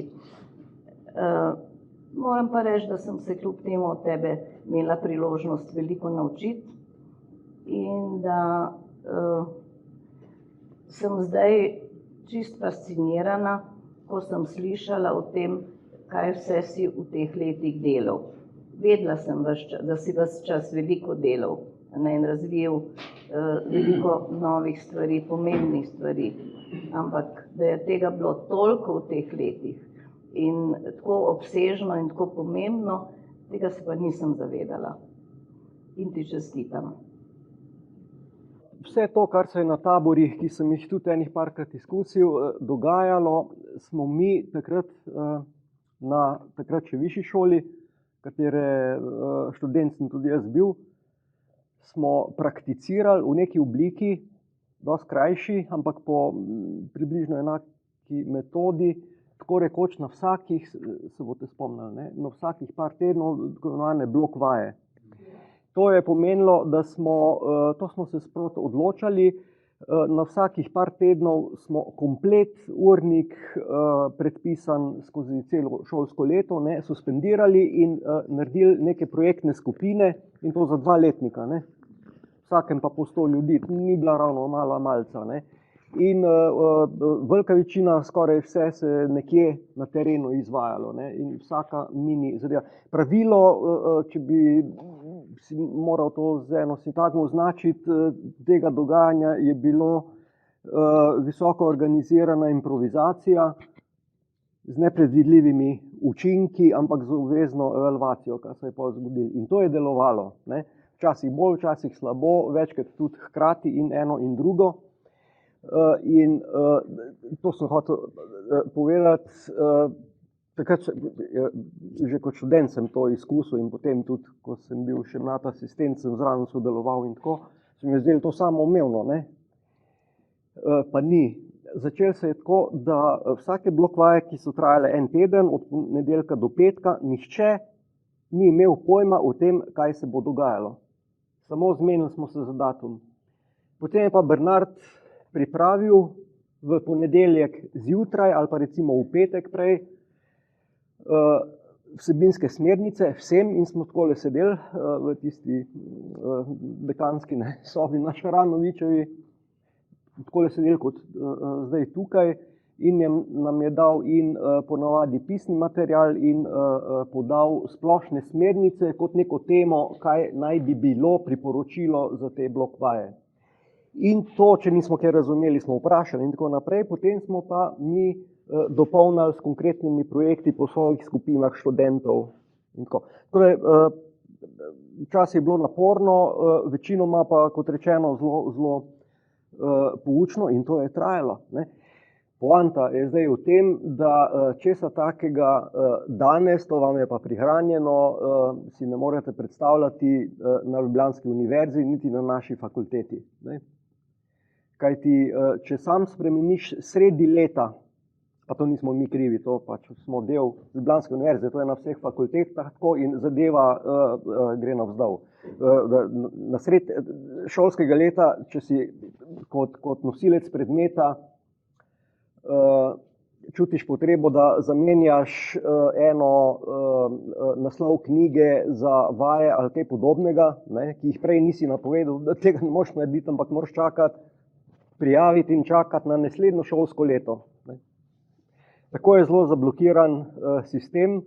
Moram pa reči, da sem se kljub temu od tebe imela priložnost veliko naučiti in da sem zdaj čist fascinirana, ko sem slišala o tem, kaj vse si v teh letih delal. Vedela sem, da si ves čas veliko delal in razvijal veliko novih stvari, pomembnih stvari, ampak da je tega bilo toliko v teh letih in tako obsežno in tako pomembno, tega se pa nisem zavedala. In ti čestitam. Vse to, kar se je na taborih, ki sem jih tudi enih parkrat izkusil, dogajalo, smo mi takrat na takrat še višji šoli, katere študent sem tudi jaz bil, smo prakticirali v neki obliki, dosti krajši, ampak po približno enaki metodi, tako rekoč na vsakih, se boste spomnili, ne? Na vsakih par tednov, tako imenovane blok vaje. To je pomenilo, da to smo se sproti odločali, na vsakih par tednov smo komplet urnik predpisan skozi celo šolsko leto, ne, suspendirali in naredili neke projektne skupine in to za 2 letnika, ne. Vsakem pa po 100 ljudi, ni bila ravno mala malca, ne. In velika večina, skoraj vse se je nekje na terenu izvajalo, ne, in vsaka mini zadeva. Pravilo, če bi si moral to z eno sintagmo označiti, tega dogajanja je bilo visoko organizirana improvizacija z nepredvidljivimi učinki, ampak z obvezno evalvacijo, kar se je pa zgodilo. In to je delovalo, ne. Včasih bolj, včasih slabo, večkrat tudi hkrati in eno in drugo. In to sem hotel povedati, takrat že kot študent sem to izkusil in potem tudi, ko sem bil še mlad asistent, sem zraven sodeloval in tako, se mi je zdelo to samoumevno, ne. Pa ni. Začelo se je tako, da vsake blok vaje, ki so trajale en teden, od nedeljka do petka, nihče ni imel pojma o tem, kaj se bo dogajalo. Samo zmenili smo se za datum. Potem je pa Bernard pripravil v ponedeljek zjutraj ali pa recimo v petek prej vsebinske smernice vsem in smo takole sedeli v tisti dekanski sobi na Šaranovičevi, takole sedeli kot zdaj tukaj in nam je dal in ponavadi pisni material in podal splošne smernice kot neko temo, kaj naj bi bilo priporočilo za te blok vaje. In to, če nismo kaj razumeli, smo vprašali in tako naprej, potem smo pa mi dopolnili s konkretnimi projekti po svojih skupinah študentov. Torej, včasih je bilo naporno, večinoma pa, kot rečeno, zelo poučno in to je trajalo, ne. Poanta je zdaj v tem, da česa takega danes, to vam je pa prihranjeno, si ne morete predstavljati na Ljubljanski univerzi, niti na naši fakulteti, ne. Kajti, če sam spremeniš sredi leta, pa to nismo mi krivi, to pač smo del Ljubljanske univerze, to je na vseh fakultetah tako in zadeva gre navzdol. Na sred šolskega leta, če si kot nosilec predmeta čutiš potrebo, da zamenjaš eno naslov knjige za vaje ali kaj podobnega, ne, ki jih prej nisi napovedal, da tega ne moreš narediti, ampak moraš čakati, prijaviti in čakati na naslednjo šolsko leto. Ne. Tako je zelo zablokiran sistem.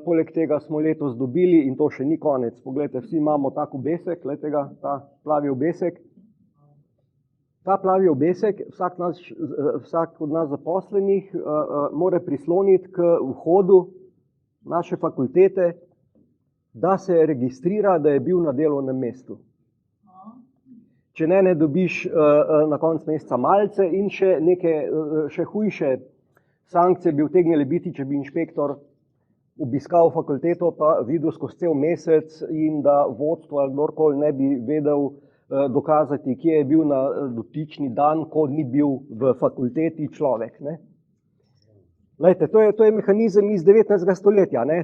Poleg tega smo letos dobili, in to še ni konec, poglejte, vsi imamo tak obesek, gledajte ga, ta plavi obesek. Ta plavi obesek vsak od nas zaposlenih mora prisloniti k vhodu naše fakultete, da se registrira, da je bil na delovnem mestu. Če ne dobiš na koncu meseca malce in še neke še hujše sankcije bi utegnile biti, če bi inšpektor obiskal fakulteto pa videl skozi cel mesec in da vodstvo ali kdorkoli ne bi vedel dokazati, kje je bil na dotični dan, ko ni bil v fakulteti človek. Ne? Lejte, to je mehanizem iz 19. stoletja. Ne?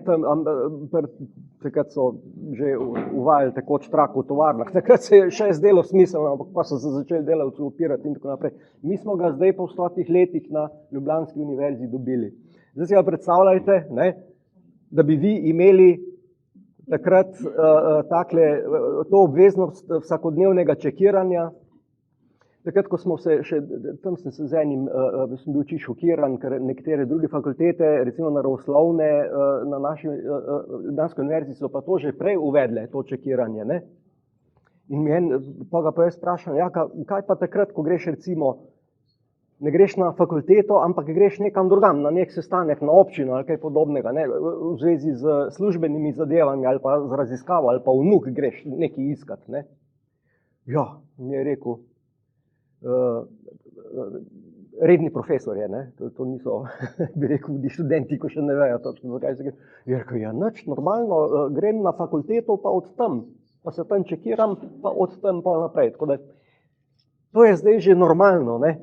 Takrat so že uvajali tekoč trak v tovarnah. Takrat se je še zdelo smiselno, ampak pa so se začeli delavci upirati in tako naprej. Mi smo ga zdaj po 100 letih na Ljubljanski univerzi dobili. Zdaj si ga predstavljajte, ne? Da bi vi imeli takrat to obveznost vsakodnevnega čekiranja. Takrat, ko smo se še, tam sem se z enim, sem bil čisto šokiran, ker nekatere druge fakultete, recimo naravoslovne, na naši Ljubljanski univerzi so pa to že prej uvedle, to čekiranje. Ne? In pa ga jaz vprašam, ja, kaj pa takrat, ko greš recimo, ne greš na fakulteto, ampak greš nekam drugam, na nek sestanek, na občino ali kaj podobnega, ne? V zvezi z službenimi zadevami ali pa z raziskavo ali pa vnuk greš nekaj iskat. Ne? Ja, mi je rekel, redni profesor je, ne? To niso, bi rekel, študenti, ko še ne vejo točno, zakaj se gre. Je rekel, ja, nič, normalno, grem na fakulteto pa od tam, pa se tam čekiram, pa od tam pa naprej. Tako da, to je zdaj že normalno, ne?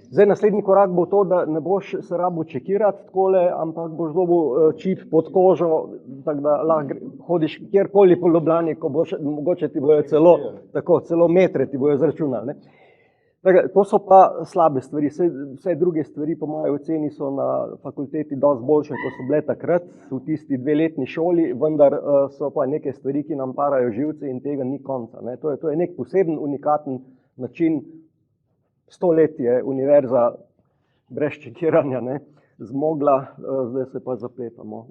Zdaj naslednji korak bo to, da ne boš se rabo čekirati takole, ampak boš dobil čip pod kožo, tako da lahko hodiš kjerkoli po Ljubljani, ko boš, mogoče ti bojo celo metre ti bojo zračunali, ne? To so pa slabe stvari, vse druge stvari po moji oceni so na fakulteti dosti boljše, kot so bile takrat v tisti 2-letni šoli, vendar so pa neke stvari, ki nam parajo živce in tega ni konca. Ne? To je nek poseben, unikaten način. 100 let je univerza brez čekiranja, ne, zmogla, zdaj se pa zapletamo.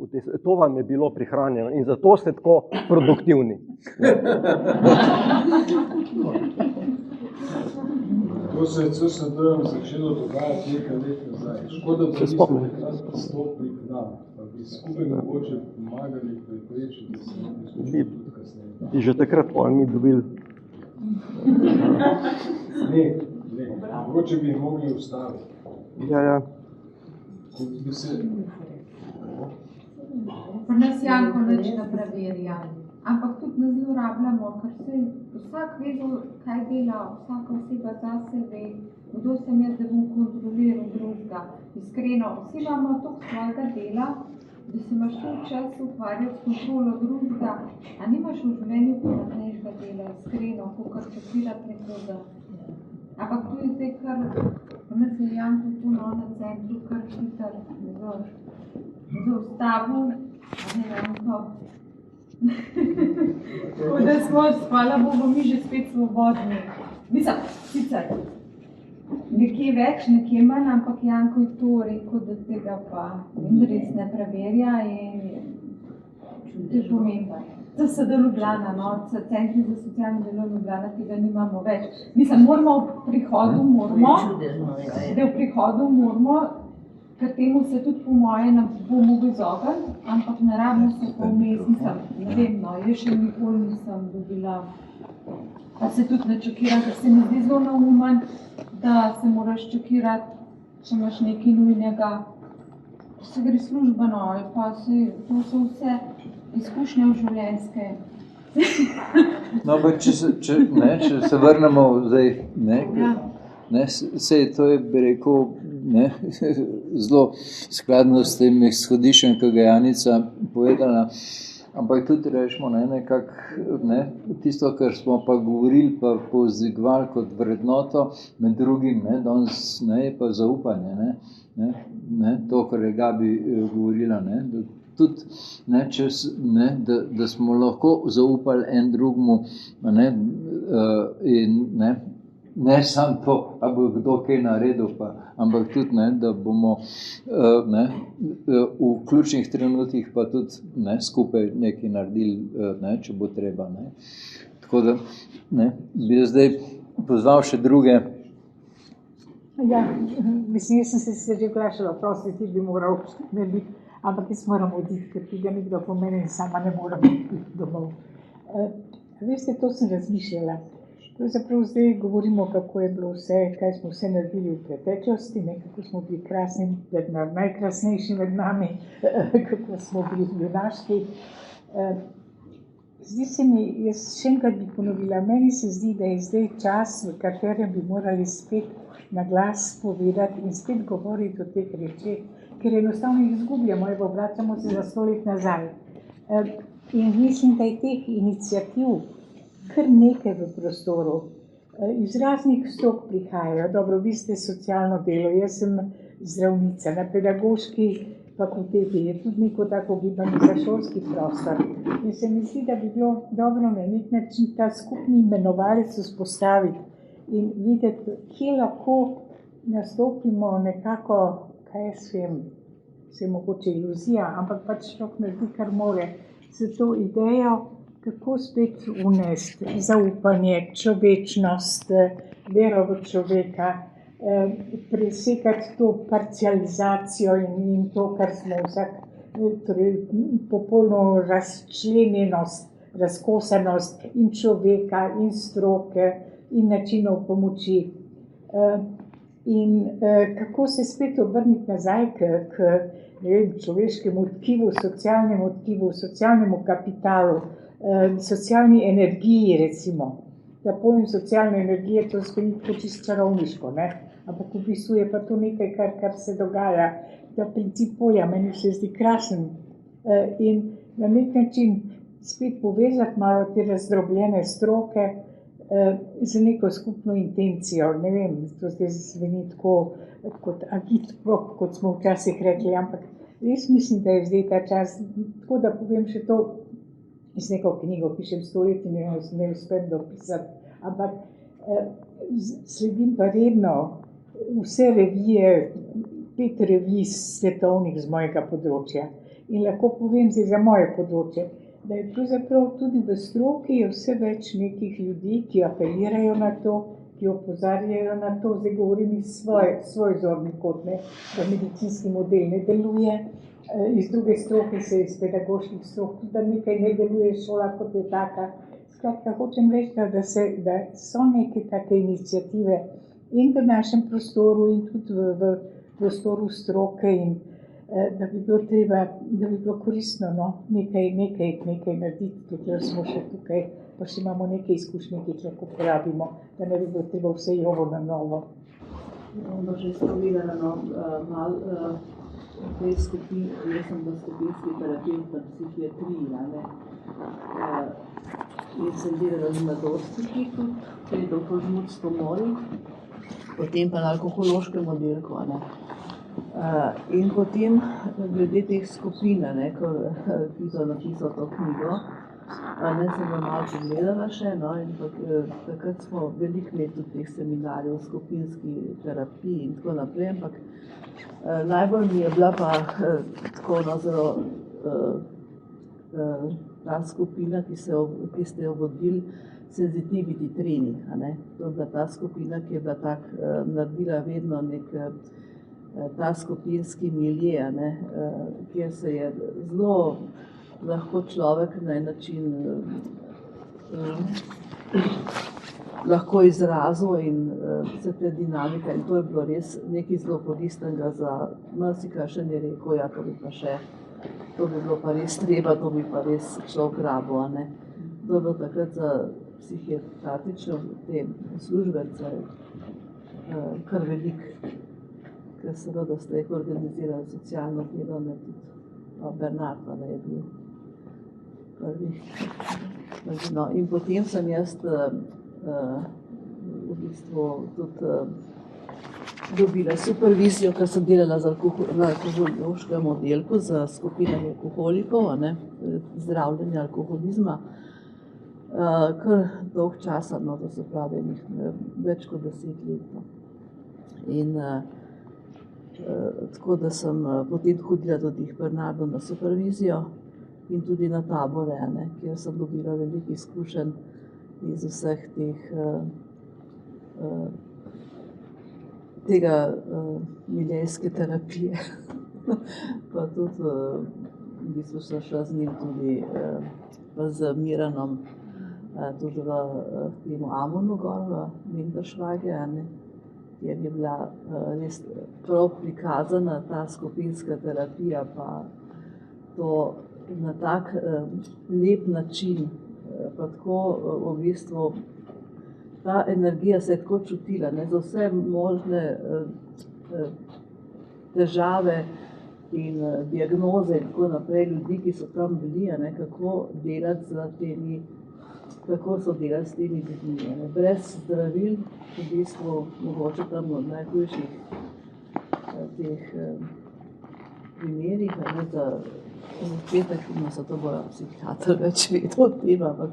To vam je bilo prihranjeno in zato ste tako produktivni. To se je CSD začelo dogajati nekaj let nazaj. Škoda, da niste takrat pristopili k nam, pa bi skupaj mogoče pomagali preprečiti, da se ne izkušali tudi kasneje. Bi že takrat mi dobili. Ne, mogoče bi jih mogli ustaviti. Ja. Pri nas Janko nič ne preverja, ampak tudi ne zlorabljamo, ker se vsak vedel, kaj dela, vsaka oseba zase ve, kdo sem jaz, da bom kontroliral drugega. Iskreno, vsi imamo toliko svojega dela, da se imaš tudi čas ukvarjati s kontrolo drugega, a nimaš v življenju pametnejšega dela, iskreno, kakor čekirati nekoga. Ampak tu je zdaj kar, pri nas je Janko tu na centru, kar hitar, zaustavil, a ne Janko. Tako da smo, hvala Bogu, mi že spet svobodni. Mislim, sicer, nekje več, nekje manj, ampak Janko je to rekel, da tega pa res ne preverja in to je pomembno. CSD Ljubljana, Centri za socialno delo Ljubljana, tega nimamo več. Mislim, moramo v prihodu moramo, ker temu se tudi po moje ne bo mogel izogniti, ampak ne rabimo se pa vmes, ne vem, jaz še nikoli nisem dobila, pa se tudi ne čekiram, ker se mi zdi zelo neumen, da se moraš čekirati, če imaš nekaj nujnega. Se gre službeno, ali pa to so vse izkušnje življenjske, No, pa če se vrnemo zdaj, sej to je, bi rekel, zelo skladno s tem izhodiščem, ki ga je Janica povedala, ampak tudi rečemo, tisto, kar smo pa govorili, pa povzdigovali kot vrednoto, med drugim, danes je pa zaupanje, to, kar je Gabi govorila, tudi, da smo lahko zaupali en drugmu, in ne samo to, a bo kdo kaj naredil, ampak tudi, da bomo v ključnih trenutkih pa tudi skupaj nekaj naredili, če bo treba. Tako da bi zdaj pozval še druge. Ja, mislim, jaz sem se že vprašala, prosti ti bi moral narediti, ampak jaz moram oditi, ker tega nekdo pomeni in sama ne moram biti domov. Veste, to sem razmišljala. Pravzaprav zdaj govorimo, kako je bilo vse, kaj smo vse naredili v preteklosti, kako smo bili krasni, najkrasnejši med nami, kako smo bili junaški. Zdi se mi, jaz še enkrat bi ponovila, meni se zdi, da je zdaj čas, v katerem bi morali spet na glas povedati in spet govoriti o teh rečeh, ker enostavno jih izgubljamo, vračamo se za 100 let nazaj. In mislim, da je teh iniciativ kar nekaj v prostoru. Iz raznih strok prihajajo. Dobro, vi ste socialno delo, jaz sem zdravnica. Na pedagoški fakulteti je tudi neko tako gibanje za šolski prostor. In se mi zdi, da bi bilo dobro na nek način ta skupni imenovalec vzpostaviti in videti, kje lahko nastopimo nekako, kaj jaz vem, se mogoče iluzija, ampak pač človek naredi, kar more, za to idejo, kako spet unesti zaupanje, človečnost, vero v človeka, presekati to parcializacijo in to, kar smo vsak, torej popolno razčlenjenost, razkosanost in človeka, in stroke, in načinov pomoči. In kako se spet obrniti nazaj k človeškemu tkivu, socialnemu kapitalu, socialni energiji, recimo. Da pojem socialne energije, to spet ni čisto čarovniško, ampak v bistvu je pa to nekaj, kar se dogaja. Ta princip poja, meni se zdi krasen. In na nek način spet povezati malo te razdrobljene stroke z neko skupno intencijo. Ne vem, to zdaj zveni tako kot agitprop, kot smo včasih rekli, ampak res mislim, da je zdaj ta čas, tako da povem še to, iz neko knjigo pišem 100 let in ne uspem dopisati, ampak sledim pa redno vse revije, 5 revij svetovnih z mojega področja. In lahko povem zdaj za moje področje, da je pravzaprav tudi v stroki vse več nekih ljudi, ki apelirajo na to, ki opozarjajo na to, zdaj govorim iz svoj zorni kot, da medicinski model ne deluje, iz druge stroke se iz pedagoških strok, da nekaj ne deluje šola kot je taka. Skratka, hočem reči, da so neke take iniciative in v našem prostoru in tudi v prostoru stroke in da bi bilo koristno nekaj narediti, dokler smo še tukaj, pa še imamo nekaj izkušnje, ki jih lahko uporabimo, da ne bi bilo treba vse jovo na novo. Ono že spominjala malo v tej skupini, jaz sem v skupinski terapevt na psihiatriji, in sem delala z mladostniki tudi, ki je doktor Žmuc pomoli, potem pa na alkohološkem oddelku. In potem glede teh skupin, ki so napisali to knjigo, sem ga malo pogledala še, in takrat smo veliko imeli tudi teh seminarjev v skupinski terapiji in tako naprej, ampak najbolj mi je bila pa tako zelo ta skupina, ki ste jo vodili, sensitivity training. To je bila ta skupina, ki je bila naredila vedno ta skupinski milje, kjer se je zelo lahko človek na en način lahko izrazil in vse te dinamike. In to je bilo res nekaj zelo koristnega za marsikakšen je rekel, to bi bilo pa res treba, to bi pa res človek rabil. To je bilo takrat za psihiatrične uslužbence kar velik, ker seveda ste jih organizirali socialno delo, tudi Bernard je bil prvi. No, in potem sem jaz v bistvu tudi dobila supervizijo, ker sem delala na alkohološkem oddelku za skupinami alkoholikov, zdravljenje alkoholizma. Kar dolg časa, no, to se pravi, več kot 10 let. In tako da sem potem hodila tudi k Bernardu na supervizijo in tudi na tabore, kjer sem dobila veliko izkušenj iz vseh tega milejske terapije. Pa tudi v bistvu sem šla z njim tudi z Miranom tudi v temu Amonu gor v Winterschlage, kjer je bila res prav prikazana ta skupinska terapija, pa to na tak lep način, pa tako v bistvu ta energija se je tako čutila, za vse možne težave in diagnoze in tako naprej ljudi, ki so tam bili, kako delati z temi, kako so delali s temi ljudmi. Brez zdravil, v bistvu mogoče tam od najhujših teh primerih, za začetek, se to bo psihiater več vedel o tem, ampak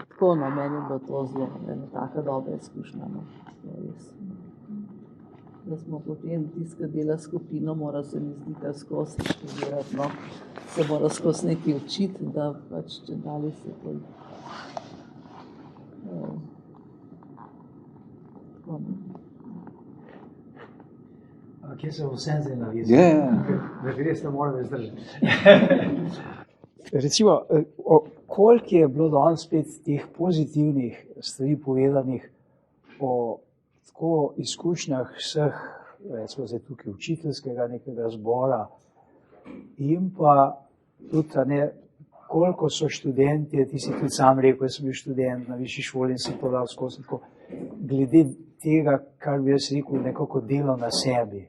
tako na meni je bilo to zelo taka dobra izkušnja. Da smo potem tiska dela skupino, mora se mi zdi, kar skozi študirati, se mora skozi nekaj učiti, da pač če dali se bolj. Kje se vsem zdaj navizuje? Da res ne moram izdržati. Recimo, koliko je bilo danes spet teh pozitivnih stvari povedanih o tako izkušnjah vseh, recimo zdaj tukaj učiteljskega nekega zbora in pa tudi, koliko so študenti, ti si tudi sam rekel, jaz sem bil študent na višji šoli in sem to dal skozi tako, glede tega, kar bi jaz rekel, nekako delo na sebi.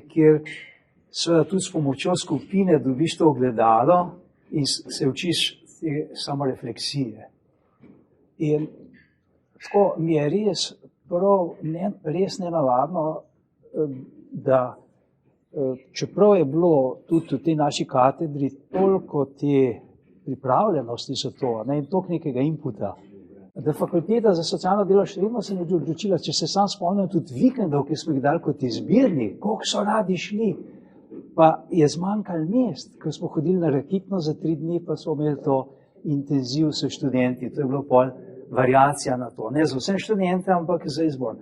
Kjer seveda tudi s pomočjo skupine dobiš to ogledalo in se učiš te samorefleksije. In tako mi je res res nenavadno, da čeprav je bilo tudi v tej naši katedri toliko te pripravljenosti za to in toliko nekega inputa, da fakulteta za socialno delo še vedno se ni odločila, če se sam spomnim tudi vikendov, ki smo jih dali kot izbirni, koliko so radi šli, pa je zmanjkalo mest, ker smo hodili na Rakitno za 3 dni, pa smo imeli to intenziv s študenti, to je bilo pol variacija na to, ne za vse študente, ampak za izbor.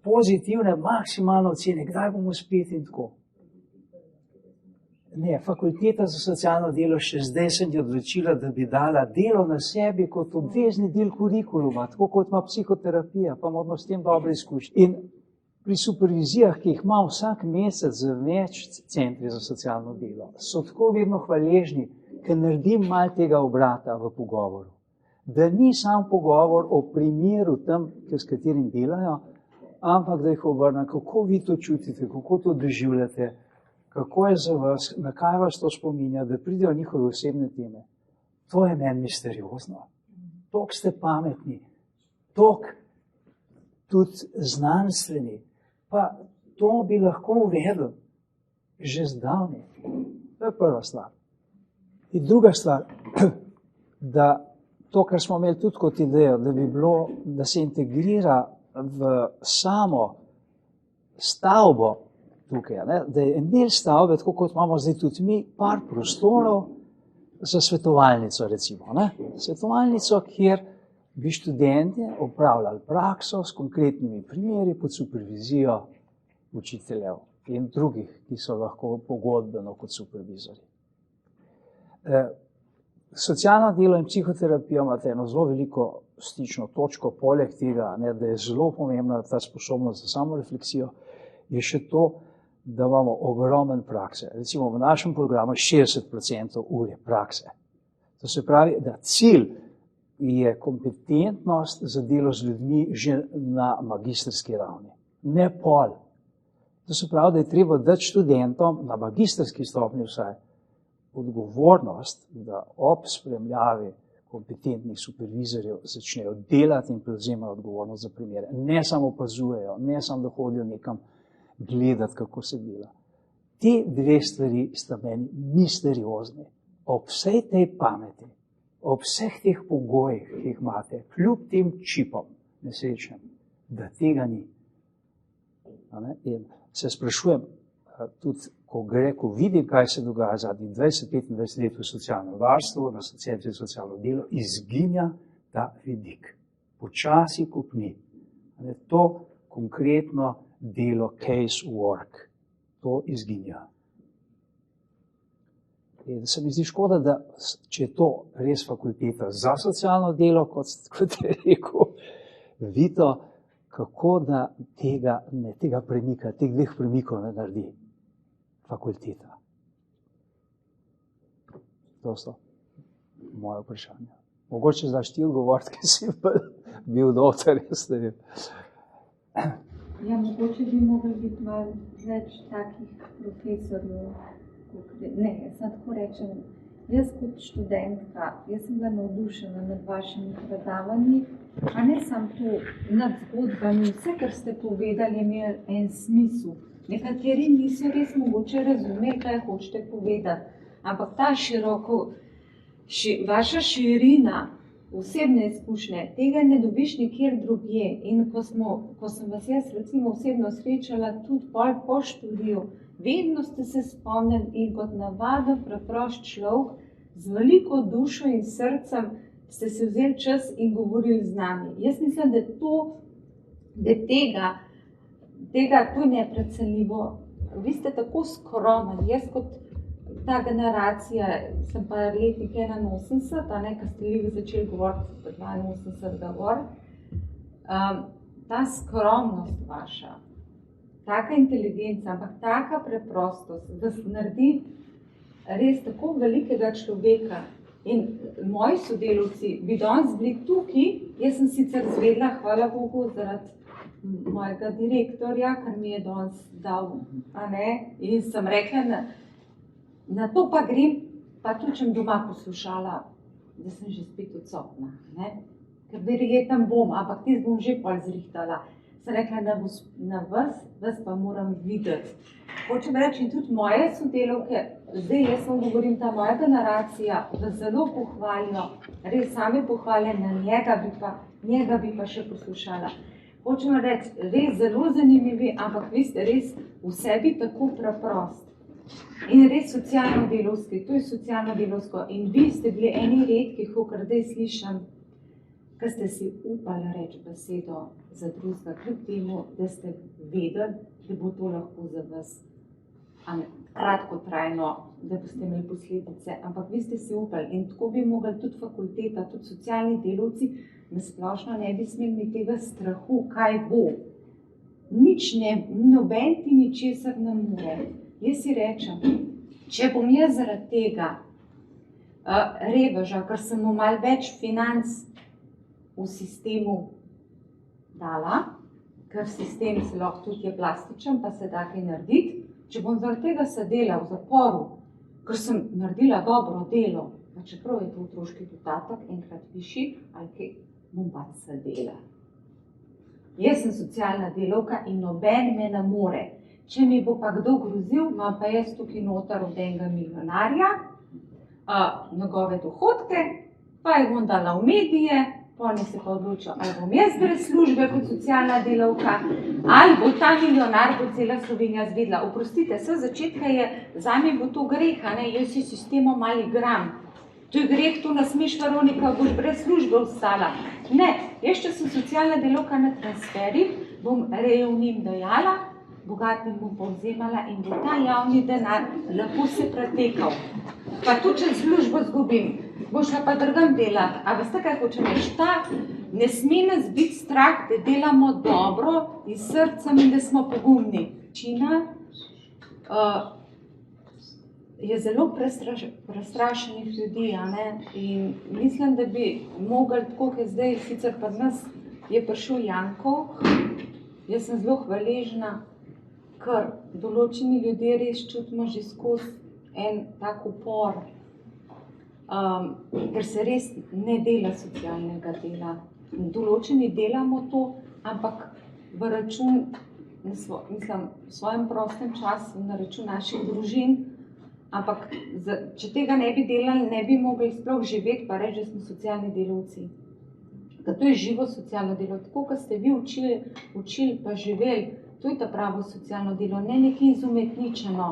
Pozitivne, maksimalno ocene, kdaj bomo spet in tako. Ne, fakulteta za socialno delo še zdaj sem je odločila, da bi dala delo na sebi kot obvezni del kurikuluma, tako kot ima psihoterapija, pa moramo s tem dobre izkušnje. In pri supervizijah, ki jih imam vsak mesec z več centri za socialno delo, so tako vedno hvaležni, ker naredim malo tega obrata v pogovoru. Da ni sam pogovor o primeru tam, s katerim delajo, ampak da jih obrnem, kako vi to čutite, kako to doživljate, kako je za vas, na kaj vas to spominja, da pridejo njihove osebne teme. To je meni misteriozno. Tok ste pametni, tok tudi znanstveni, pa to bi lahko uvedel že zdavnaj. To je prva stvar. In druga stvar, da to, kar smo imeli tudi kot idejo, da bi bilo, da se integrira v samo stavbo tukaj, da je en del stavbe, tako kot imamo zdaj tudi mi, par prostorov za svetovalnico, recimo. Svetovalnico, kjer bi študenti opravljali prakso s konkretnimi primeri pod supervizijo učiteljev in drugih, ki so lahko pogodbeno kot supervizori. Socialno delo in psihoterapija imate eno zelo veliko stično točko, poleg tega, da je zelo pomembna ta sposobnost za samorefleksijo, je še to, da imamo ogromen prakse. Recimo v našem programu 60% ur je prakse. To se pravi, da cilj je kompetentnost za delo z ljudmi že na magistrski ravni, ne pol. To se pravi, da je treba dati študentom na magistrski stopnji vsaj odgovornost, da ob spremljavi kompetentnih supervizorjev začnejo delati in prevzemajo odgovornost za primere. Ne samo opazujejo, ne samo da hodijo nekam gledati, kako se dela. Te dve stvari sta meni misteriozni. Ob vsej tej pameti, ob vseh teh pogojih, ki jih imate, kljub tem čipom nesrečnim, da tega ni. In se sprašujem, tudi ko vidim, kaj se dogaja zadnjih 20-25 let v socialnem varstvu, na centru za socialno delo, izginja ta vidik. Počasi kopni. To konkretno delo, case work, to izginja. In se mi zdi škoda, da če je to res fakulteta za socialno delo, kot je rekel Vito, kako da tega premika, teh dveh premikov ne naredi fakulteta. To so moje vprašanje. Mogoče znaš ti odgovoriti, ki si bil noter, jaz ne vem. Ja, mogoče bi mogli biti malo več takih profesorjev. Ne, jaz tako rečem, jaz kot študentka, jaz sem bila navdušena nad vašimi predavanji, a ne samo to, nad zgodbami, vse, kar ste povedali, je imel en smisel. Nekateri niso res mogoče razumeli, kaj hočete povedati, ampak ta vaša širina, osebne izkušnje, tega ne dobiš nikjer drugje. In ko sem vas jaz recimo osebno srečala tudi po študiju, vedno ste se spomnili in kot navaden preprost človek z veliko dušo in srcem ste se vzeli čas in govorili z nami. Jaz mislim, da tega to je neprecenljivo. Vi ste tako skromen, jaz kot ta generacija, sem pa letnik 81, ko ste vi začeli govoriti 82 gor, ta skromnost vaša, taka inteligenca, ampak taka preprostost, da se naredi res tako velikega človeka. In moji sodelavci bi danes bili tukaj, jaz sem sicer zvedla, hvala Bogu, zaradi mojega direktorja, ker mi je danes dal, in sem rekla, na to pa grem, pa tudi če doma poslušala, da sem že spet odsotna, ker verjetno bom, ampak tis bom že pol zrihtala. Sem rekla, na vas pa moram videti. Hočem reči, in tudi moje sodelavke, zdaj jaz vam govorim, ta moja generacija, da zelo pohvalijo, res sami pohvalijo, na njega bi pa še poslušala. Hočem reči, res zelo zanimivi, ampak vi ste res v sebi tako preprost. In res socialno-delovski, to je socialno-delovsko. In vi ste bili eni redkih, kakor zdaj slišam, ker ste si upali reči besedo za drugega, kljub temu, da ste vedeli, da bo to lahko za vas kratkotrajno, da boste imeli posledice, ampak vi ste si upali in tako bi mogli tudi fakulteta, tudi socialni delavci nasplošno ne bi smeli tega strahu, kaj bo. Nič ne, noben ti ničesar ne more. Jaz si rečem, če bom jaz zaradi tega reveža, ker sem mu malo več financ v sistemu dala, ker sistem se lahko tudi je plastičen, pa se da kaj narediti, če bom zaradi tega sedela v zaporu, ker sem naredila dobro delo, pa čeprav je to otroški dodatek enkrat višji, ali kaj, bom pa sedela. Jaz sem socialna delavka in noben me ne more. Če mi bo pa kdo grozil, imam pa jaz tukaj noter od enega milijonarja, njegove dohodke, pa jih bom dala v medije, oni se pa odločijo, ali bom jaz brez službe kot socialna delavka, ali bo ta milijonar, bo cela Slovenija zvedla. Oprostite, vse začetka je, zame bo to greh, jaz si sistemom malo igram. To je greh, to ne smeš, Veronika, boš brez službe ostala. Ne, jaz, če sem socialna delavka na transferih, bom revnim dajala, bogatim bom povzemala in bo ta javni denar lepo se pretekal. Pa tudi, če službo zgubim, bo šla pa drugam delati. A veste, kaj hočem reči? Ne sme nas biti strah, da delamo dobro iz srcem in da smo pogumni. je zelo prestrašenih ljudi, a ne? In mislim, da bi mogli, tako kot je zdaj, sicer pri nas je prišel Janko, jaz sem zelo hvaležna, ker določeni ljudje res čutimo že skozi en tak upor, ker se res ne dela socialnega dela. Določeni delamo to, ampak v račun, mislim, v svojem prostem času, na račun naših družin, ampak če tega ne bi delali, ne bi mogli sploh živeti, pa reči, da smo socialni delavci. Ker to je živo socialno delo. Tako, kot ste vi učili pa živeli, to je ta pravo socialno delo, ne nekaj izumetničeno.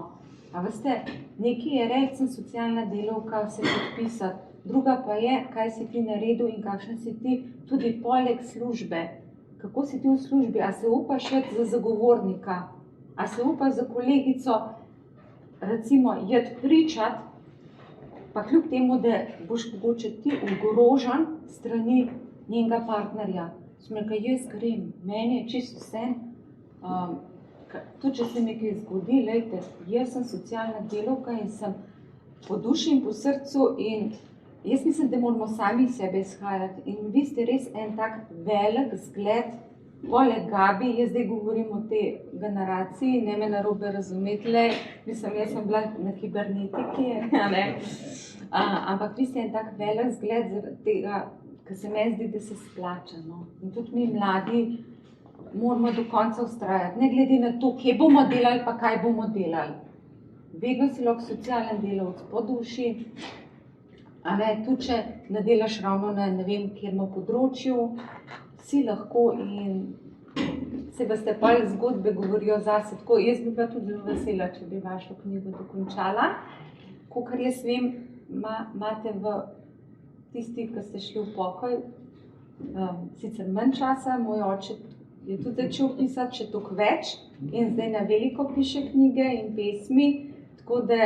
A veste, nekaj je reči, sem socialna delavka, se podpisati, druga pa je, kaj si ti naredil in kakšen si ti tudi poleg službe. Kako si ti v službi, a se upaš iti za zagovornika, a se upaš za kolegico, recimo, jeti pričati, pa kljub temu, da boš mogoče ti ogrožen strani njenega partnerja. Sem rekla, jaz grem, meni je čisto vse, tudi če se nekaj zgodi, lejte, jaz sem socialna delavka in sem po duši in po srcu in jaz mislim, da moramo sami sebe izhajati in vi ste res en tak velik zgled, poleg Gabi, jaz zdaj govorim o tej generaciji, ne me narobe razumeti, mislim, jaz sem bila na kibernetiki, ne? Ampak vi ste en tak velik zgled zaradi tega, ker se meni zdi, da se splača, no? In tudi mi mladi moramo do konca vztrajati, ne glede na to, kje bomo delali, pa kaj bomo delali. Vedno si lahko socialen delavec po duši, a ne, tudi če ne delaš ravno na ne vem kjermo področju, si lahko in se boste pa zgodbe govorijo zase. Tako, jaz bi bila tudi zelo vesela, če bi vašo knjigo dokončala. Kakor jaz vem, imate v tisti, ki ste šli v pokoj, sicer manj časa, moj oče je tudi začel pisati še toliko več in zdaj na veliko piše knjige in pesmi, tako da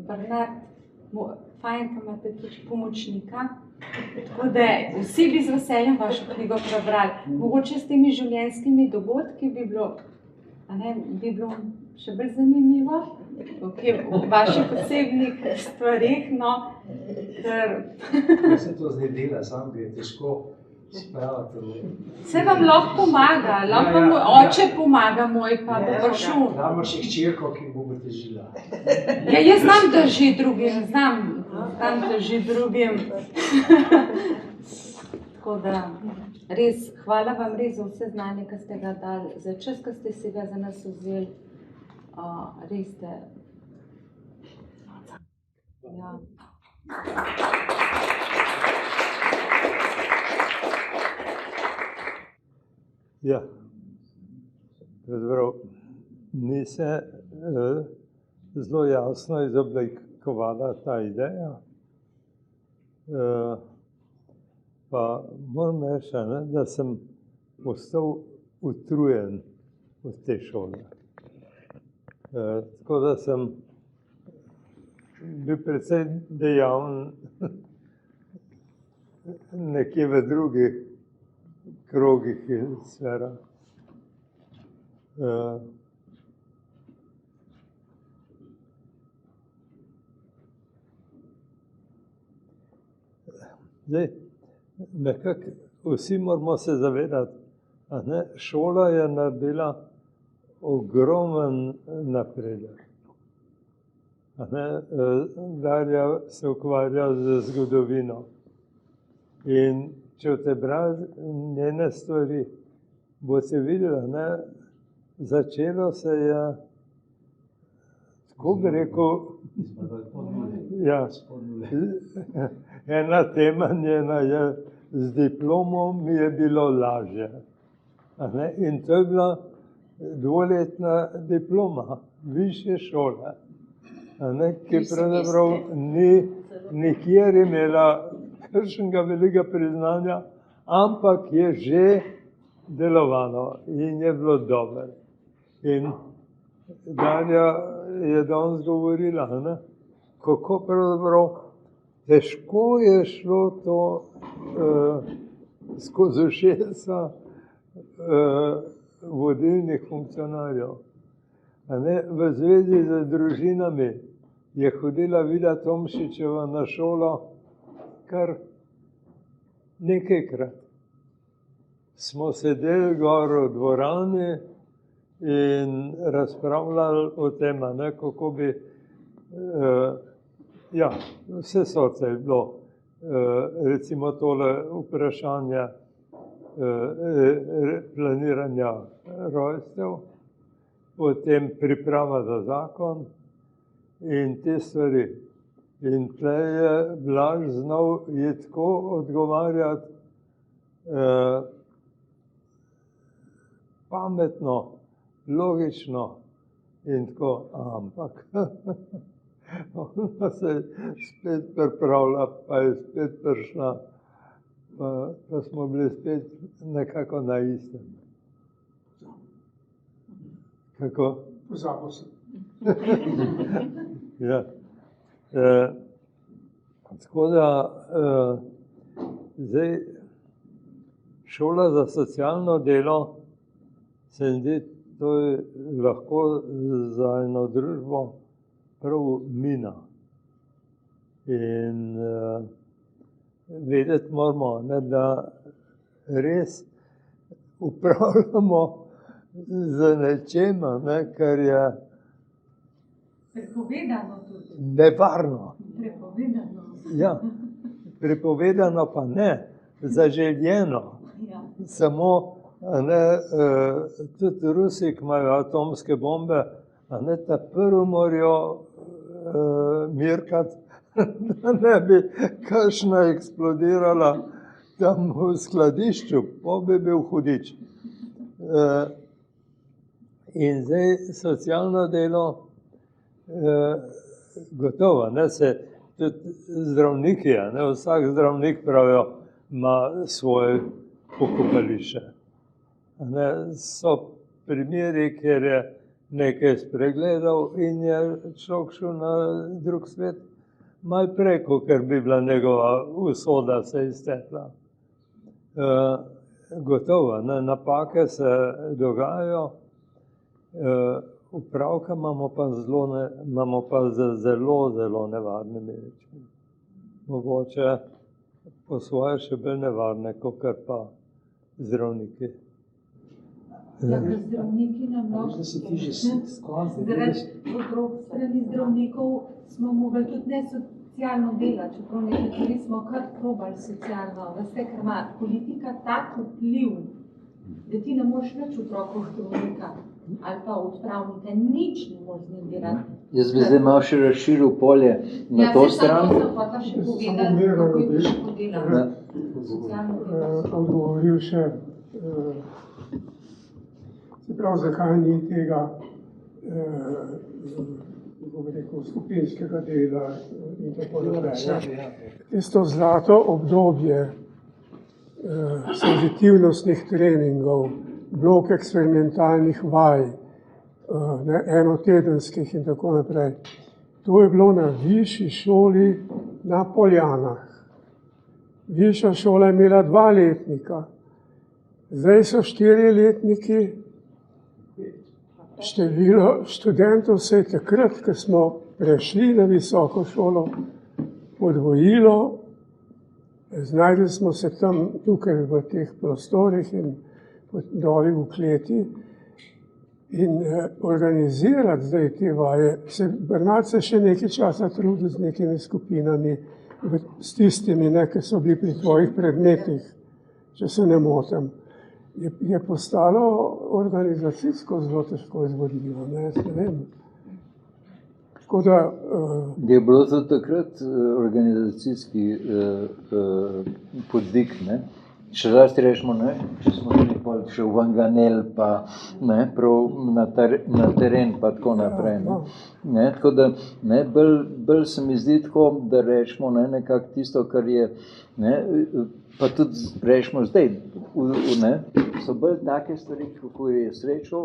Bernard, fajn, ki imate tudi pomočnika, tako da vsi bi z veseljem vašo knjigo prebrali. Mogoče s temi življenjskimi dogodki bi bilo še bolj zanimivo, v vaših osebnih stvarih, no, ker... Ja se to zdaj dela, samo bi je težko spraviti. Se vam lahko pomaga, lahko vam oče pomaga moj, pa bo prišel. Damo še hčerko, ki bo težila. Ja, jaz znam držiti drugim, znam držiti drugim. Tako da, res, hvala vam res za vse znanje, ki ste ga dali, za čas, ki ste si ga za nas vzeli. Res ste. Ja. Ja, pravzaprav ni se zelo jasno izoblikovala ta ideja. Pa moram reči, da sem postal utrujen od te šole. Tako da sem bil precej dejaven nekje v drugih krogih in sferah. Zdaj, nekako vsi moramo se zavedati, šola je naredila ogromen napredek. Darja se ukvarja z zgodovino in če boste brali njene stvari, boste videli, začelo se je, tako bi rekel, ena tema njena je, z diplomo mi je bilo lažje. In to je bila dvoletna diploma, višje šole, ki pravzaprav ni nikjer imela kakšnega velikega priznanja, ampak je že delovalo in je bilo dobro. In Darja je danes govorila, kako pravzaprav težko je šlo to skozi ušesa vodilnih funkcionarjev. V zvezi z družinami je hodila Vida Tomšičeva na šolo kar nekajkrat. Smo sedeli gor v dvorani in razpravljali o tem, kako bi, vse sorte je bilo, recimo tole vprašanje planiranja rojstev, potem priprava za zakon in te stvari. In tle je Blaž znal je tako odgovarjati pametno, logično in tako, ampak ona se je spet pripravila, pa je spet prišla, pa smo bili spet nekako na istem. Kako? Pozabil sem. Ja. Tako da, zdaj, šola za socialno delo, se mi zdi, to je lahko za eno družbo prav mina. In vedeti moramo, da res upravljamo z nečem, kar je prepovedano tudi. Nevarno. Prepovedano. Ja, prepovedano pa ne, zaželjeno. Ja. Samo, tudi Rusi, ki imajo atomske bombe, ta prvo morajo mirkati, da ne bi kakšna eksplodirala tam v skladišču, pa bi bil hudič. In zdaj socialno delo, gotovo, se tudi zdravniki, vsak zdravnik pravijo, ima svoje pokopališče. So primeri, kjer je nekaj spregledal in je človek šel na drug svet, malo prej, ker bi bila njegova usoda se iztekla. Gotovo, napake se dogajajo, upravka imamo pa z zelo, zelo nevarnimi rečmi. Mogoče po svoje še bolj nevarne, kot pa zdravniki. Ja, ker zdravniki nam lahko zaradi otrok strani zdravnikov smo mogli tudi ne socialno delati, čeprav nekateri smo kar probali socialno. Veste, ker ima politika tak vpliv, da ti ne moreš več otrokov zdravnika ali pa odpravnika, nič ne moreš z njim delati. Jaz bi zdaj malo še razširil polje na to stran. Ja, se pa ta še povedati, kako je še podelati. Socialno delo. Odgovoril še, se pravi, zakaj ni tega skupinskega dela in tako naprej. Tisto zlato obdobje senzitivnostnih treningov, blok eksperimentalnih vaj, enotedenskih in tako naprej. To je bilo na višji šoli na Poljanah. Višja šola je imela 2 letnika, zdaj so 4 letniki. Število študentov se je takrat, ko smo prešli na visoko šolo, podvojilo. Znajdli smo se tam tukaj v teh prostorih in doli v kleti in organizirati zdaj te vaje. Bernard se še nekaj časa trudil z nekimi skupinami, s tistimi, ki so bili pri tvojih predmetih, če se ne motim. Je postalo organizacijsko zelo težko izvodljivo, ne vem. Tako da... Je bilo to takrat organizacijski podvig, ne? Še zlasti rečemo, če smo še v Vanganel, pa prav na teren, pa tako naprej. Tako da, bolj se mi zdi tako, da rečemo nekako tisto, kar je, pa tudi rečemo zdaj, so bolj take stvari, kako je Srečo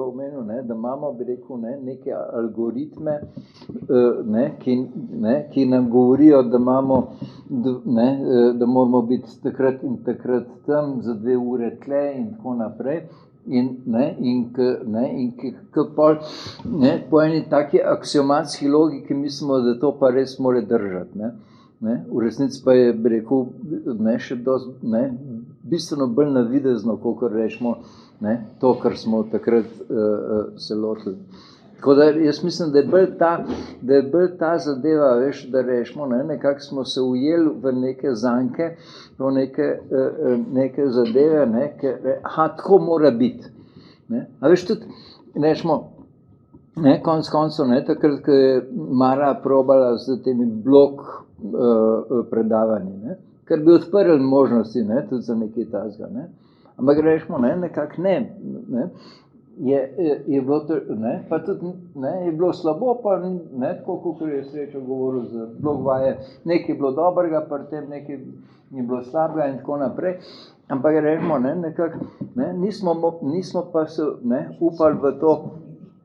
omenil, da imamo, bi rekel, neke algoritme, ki nam govorijo, da imamo, da moramo biti takrat in takrat tam za 2 ure tle in tako naprej. In po eni taki aksiomatski logiki mislimo, da to pa res more držati. V resnici pa je, bi rekel, še bistveno bolj navidezno, kakor rečemo, to, kar smo takrat se lotili. Tako da jaz mislim, da je bolj ta zadeva, veš, da rečemo, nekako smo se ujeli v neke zanke, v neke zadeve, tako mora biti. A veš, tudi rečemo, konec koncev, takrat, ko je Mara probala z temi blog predavanji, ker bi odprli možnosti, tudi za nekaj tazga. Ampak rečemo, nekako ne. Je bilo to, pa tudi je bilo slabo, pa tako, kot je Srečo govoril za blog vaje, nekaj je bilo dobrega, pri tem nekaj ni bilo slabega in tako naprej. Ampak rečemo, nekako, nismo pa se upali v to,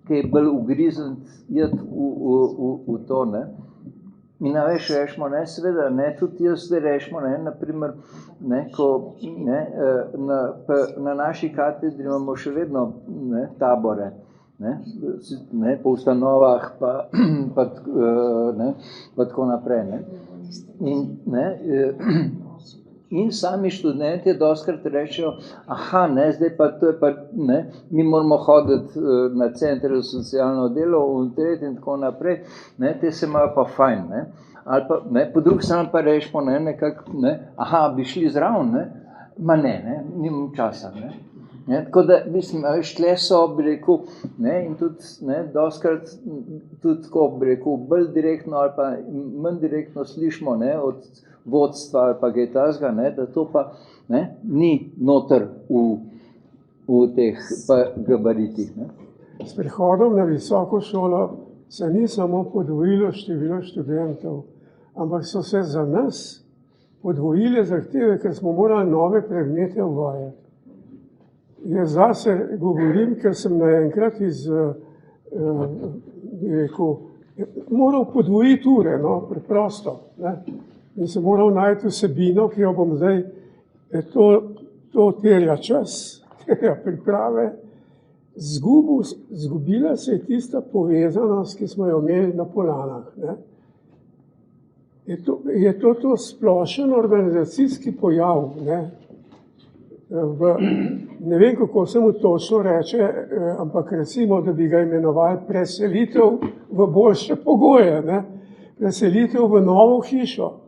kaj je bolj ugrizen jeti v to. In veš, rečemo, seveda, tudi jaz zdaj rečemo, naprimer, ko na naši katedri imamo še vedno tabore, po ustanovah pa tako naprej. In sami študenti dostikrat rečejo, zdaj pa to je pa, mi moramo hoditi na centre za socialno delo, v tretji in tako naprej, te se imajo pa fajn. Ali pa, po drugi strani pa rečemo, nekako, bi šli zraven, ma nimam časa. Tako da, mislim, veš, tle so, bi rekel, in tudi, dostikrat tudi tako, bi rekel, bolj direktno ali pa manj direktno slišimo, od vodstva ali pa kaj tazga, da to pa ni noter v teh gabaritih. S prihodom na visoko šolo se ni samo podvojilo število študentov, ampak so se za nas podvojile zahteve, ker smo morali nove predmete uvajati. Jaz zase govorim, ker sem naenkrat moral podvojiti ure, preprosto. In sem moral najti vsebino, ki jo bom zdaj, to terja čas, terja priprave. Zgubila se je tista povezanost, ki smo jo imeli na Polanah. Je to splošen organizacijski pojav. Ne vem, kako se mu točno reče, ampak recimo, da bi ga imenovali preselitev v boljše pogoje, preselitev v novo hišo.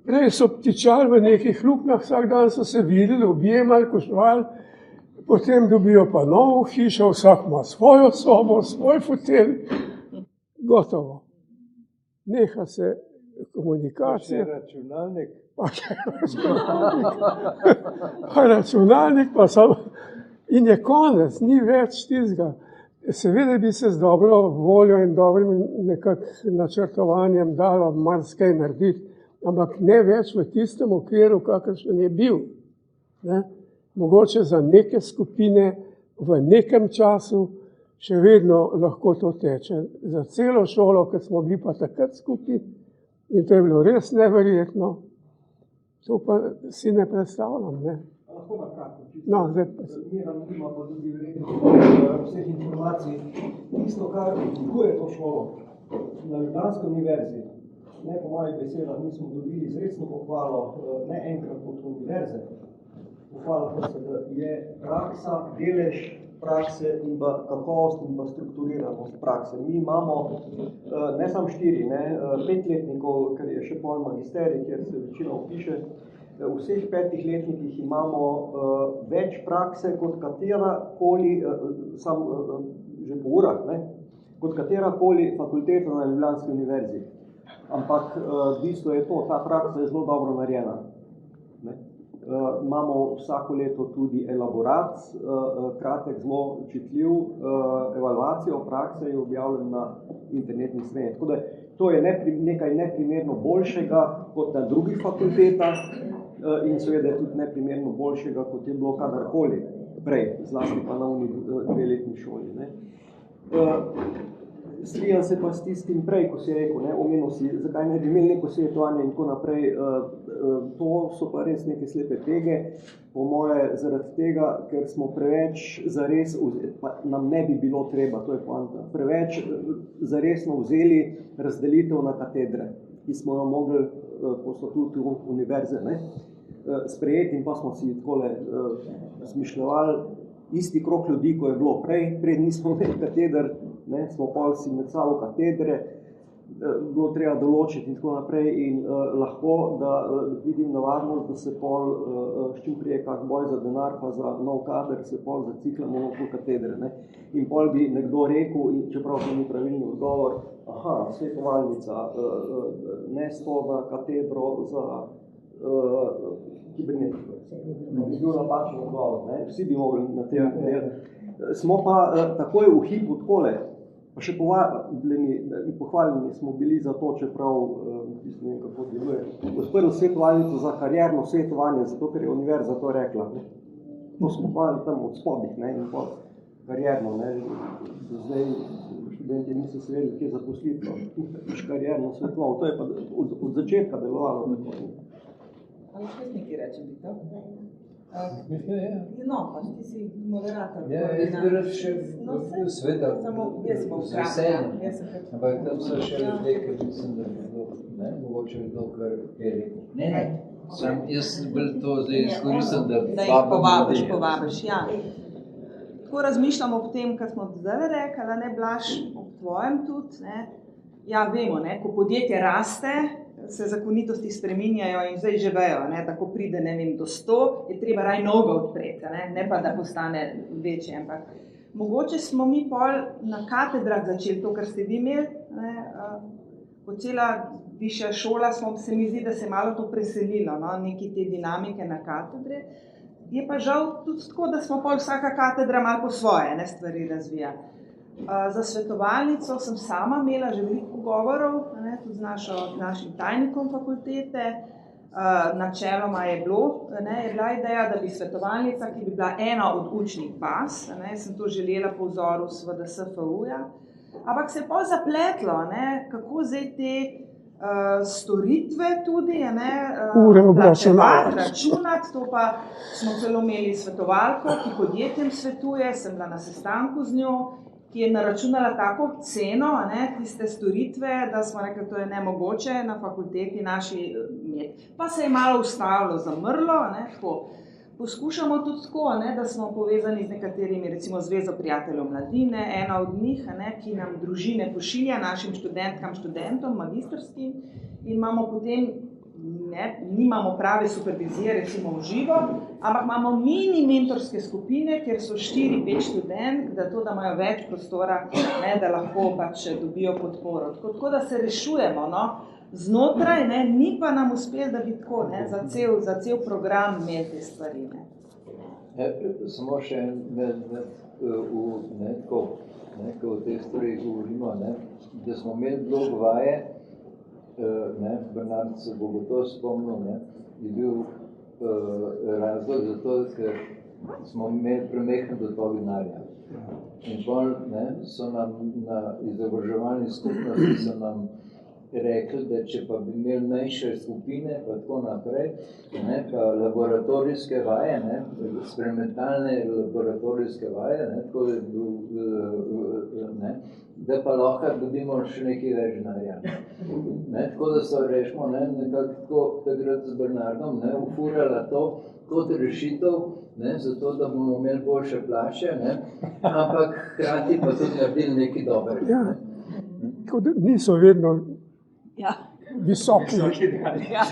Prej so ptičali v nekih luknjah, vsak dan so se videli, objemali, košovali, potem dobijo pa novo hišo, vsak ima svojo sobo, svoj fotelj, gotovo. Neha se komunikacija. Računalnik pa samo. In je konec, ni več tistega. Seveda bi se z dobro voljo in dobrim načrtovanjem dalo marsikaj narediti, ampak ne več v tistem okviru, kakršen je bil. Mogoče za neke skupine v nekem času še vedno lahko to teče. Za celo šolo, ker smo bili pa takrat skupaj, in to je bilo res neverjetno, to pa si ne predstavljam. Lahko na kratko, Miran ima pa tudi vseh informacij. Tisto, kar odlikuje to šolo na Ljubljanski univerzi, po mojih besedah, mi smo dobili izrecno pohvalo, ne enkrat od univerze, pohvalo pa se, da je praksa, delež prakse in pa kakovost in pa strukturiranost prakse. Mi imamo ne samo 5-letnikov, ker je še pol magisterij, kjer se večina vpiše. V vseh 5 letnikih imamo več prakse kot katerakoli, že po urah, kot katerakoli fakulteta na Ljubljanski univerzi. Ampak bistvo je to, ta praksa je zelo dobro narejena. Imamo vsako leto tudi elaborat, kratek, zelo čitljiv, evaluacijo prakse je objavljen na internetnih straneh. Tako da to je nekaj neprimerno boljšega kot na drugih fakultetah in seveda je tudi neprimerno boljšega, kot je bilo kadarkoli prej, zlasti pa na 2-letni šoli. strinjam se pa s tistim prej, ko si rekel, omenil si, zakaj ne bi imeli neko svetovanje in tako naprej. To so pa res neke slepe pege, po moje zaradi tega, ker smo preveč zares, pa nam ne bi bilo treba, to je poanta, preveč zaresno vzeli razdelitev na katedre, ki smo jo mogli po statutu univerze sprejeti in pa smo si takole zmišljevali isti krog ljudi, ko je bilo prej, nismo imeli kateder, smo pol si med sabo katedre, bilo treba določiti in tako naprej in lahko, da vidim nevarnost, da se pol s čim prije kak boj za denar pa za nov kader se pol zaciklamo okoli katedre. In pol bi nekdo rekel, in čeprav to ni pravilni odgovor, svetovalnica, ne za katedro za kibernetiko. Bi bil napačen odgovor, vsi bi mogli na tem delati. Smo pa takoj v hipu takole, pa še pohvaljeni smo bili za to, čeprav ne vem, kako deluje. Odprl svetovalnico za karierno svetovanje, zato ker je univerza to rekla. To smo hvalili tam od spodih in pa karierno. Do zdaj študenti niso se vedeli, kje zaposliti, karierno svetoval. To je pa od začetka delovalo. Ali še nekaj rečem, bi to? No, pač ti si moderator. Ja, jaz bi rad še sveda z veseljem. Ampak tam so še ljudje, ker mislim, da bi bilo, mogoče bi bilo kar rekel. Ne, jaz bolj to zdaj izkoristim, da povabiš, ja. Tako razmišljam ob tem, kar smo zdaj rekli, Blaž, ob tvojem tudi, ja, vemo, ko podjetje raste, se zakonitosti spreminjajo in zdaj že vejo, tako pride, ne vem, do 100, je treba raj noga odpreti, ne pa da postane večje, ampak mogoče smo mi pol na katedrah začeli to, kar ste vi imeli, kot cela višja šola se mi zdi, da se je malo to preselilo, neki te dinamike na katedre, je pa žal tudi tako, da smo pol vsaka katedra malo po svoje stvari razvija. Za svetovalnico sem sama imela že veliko pogovorov, tudi z našim tajnikom fakultete. Načeloma je bila ideja, da bi svetovalnica, ki bi bila ena od učnih baz, sem to želela po vzoru seveda SFU-ja, ampak se je pol zapletlo, kako zdaj te storitve tudi, računati, to pa smo celo imeli svetovalko, ki podjetjem svetuje, sem bila na sestanku z njo, ki je naračunala tako ceno, tiste storitve, da smo rekli, to je nemogoče na fakulteti naši imeti. Pa se je malo ustavilo, zamrlo, tako. Poskušamo tudi tako, da smo povezani z nekaterimi, recimo Zvezo prijateljev mladine, ena od njih, ki nam družine pošilja našim študentkam, študentom, magistrskim in imamo potem, nimamo prave supervizije, recimo v živo, ampak imamo mini mentorske skupine, kjer so 4-5 študentk, da imajo več prostora, da lahko pač dobijo podporo. Tako da se rešujemo znotraj, ni pa nam uspelo, da bi tako za cel program imeli te stvari. Samo še ko o teh stvarih govorimo, da smo imeli blog vaje, Bernard se bo gotovo spomnil, je bil razlog za to, ker smo imeli premehen dotok denarja. In pol so nam na izobraževalni skupnosti so nam rekli, da če pa bi imeli manjše skupine, pa tako naprej, pa laboratorijske vaje, eksperimentalne laboratorijske vaje, tako da je bil, da pa lahko dobimo še nekaj več denarja. Tako da so rešimo nekako takrat z Bernardom ufurala to kot rešitev, zato da bomo imeli boljše plače, ampak hkrati pa tudi naredili nekaj dobrega. Tako da niso vedno visoki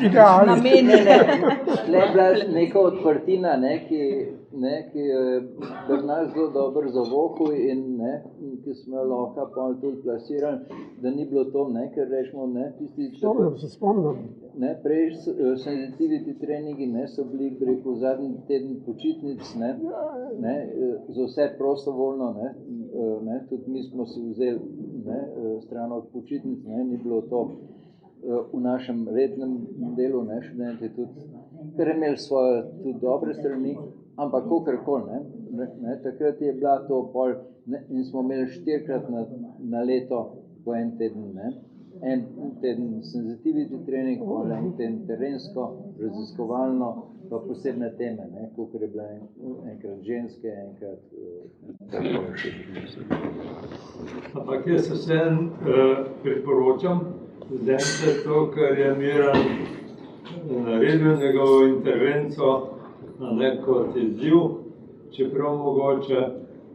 ideali. Namenjene. Le bila neka odprtina, ki je Bernard zelo dobro zavohal in ki smo jo lahko pol tudi plasirali, da ni bilo to, ker rečemo, se spomnim. Prej sensitivity treningi so bili, rekel, zadnji teden počitnic, za vse prostovoljno, tudi mi smo si vzeli stran od počitnic, ni bilo to v našem rednem delu, študenti tudi, ker imeli svoje tudi dobre strani, ampak kakorkoli, ne, takrat je bila to pol, ne, in smo imeli 4-krat na leto po en teden, ne. En teden sensitivity trening, en teden terensko, raziskovalno, pa posebne teme, ne, kakor je bila enkrat ženske, enkrat Ampak jaz vsem priporočam, vzemite to, kar je Miran naredil njegovo intervenco na kot izziv, čeprav mogoče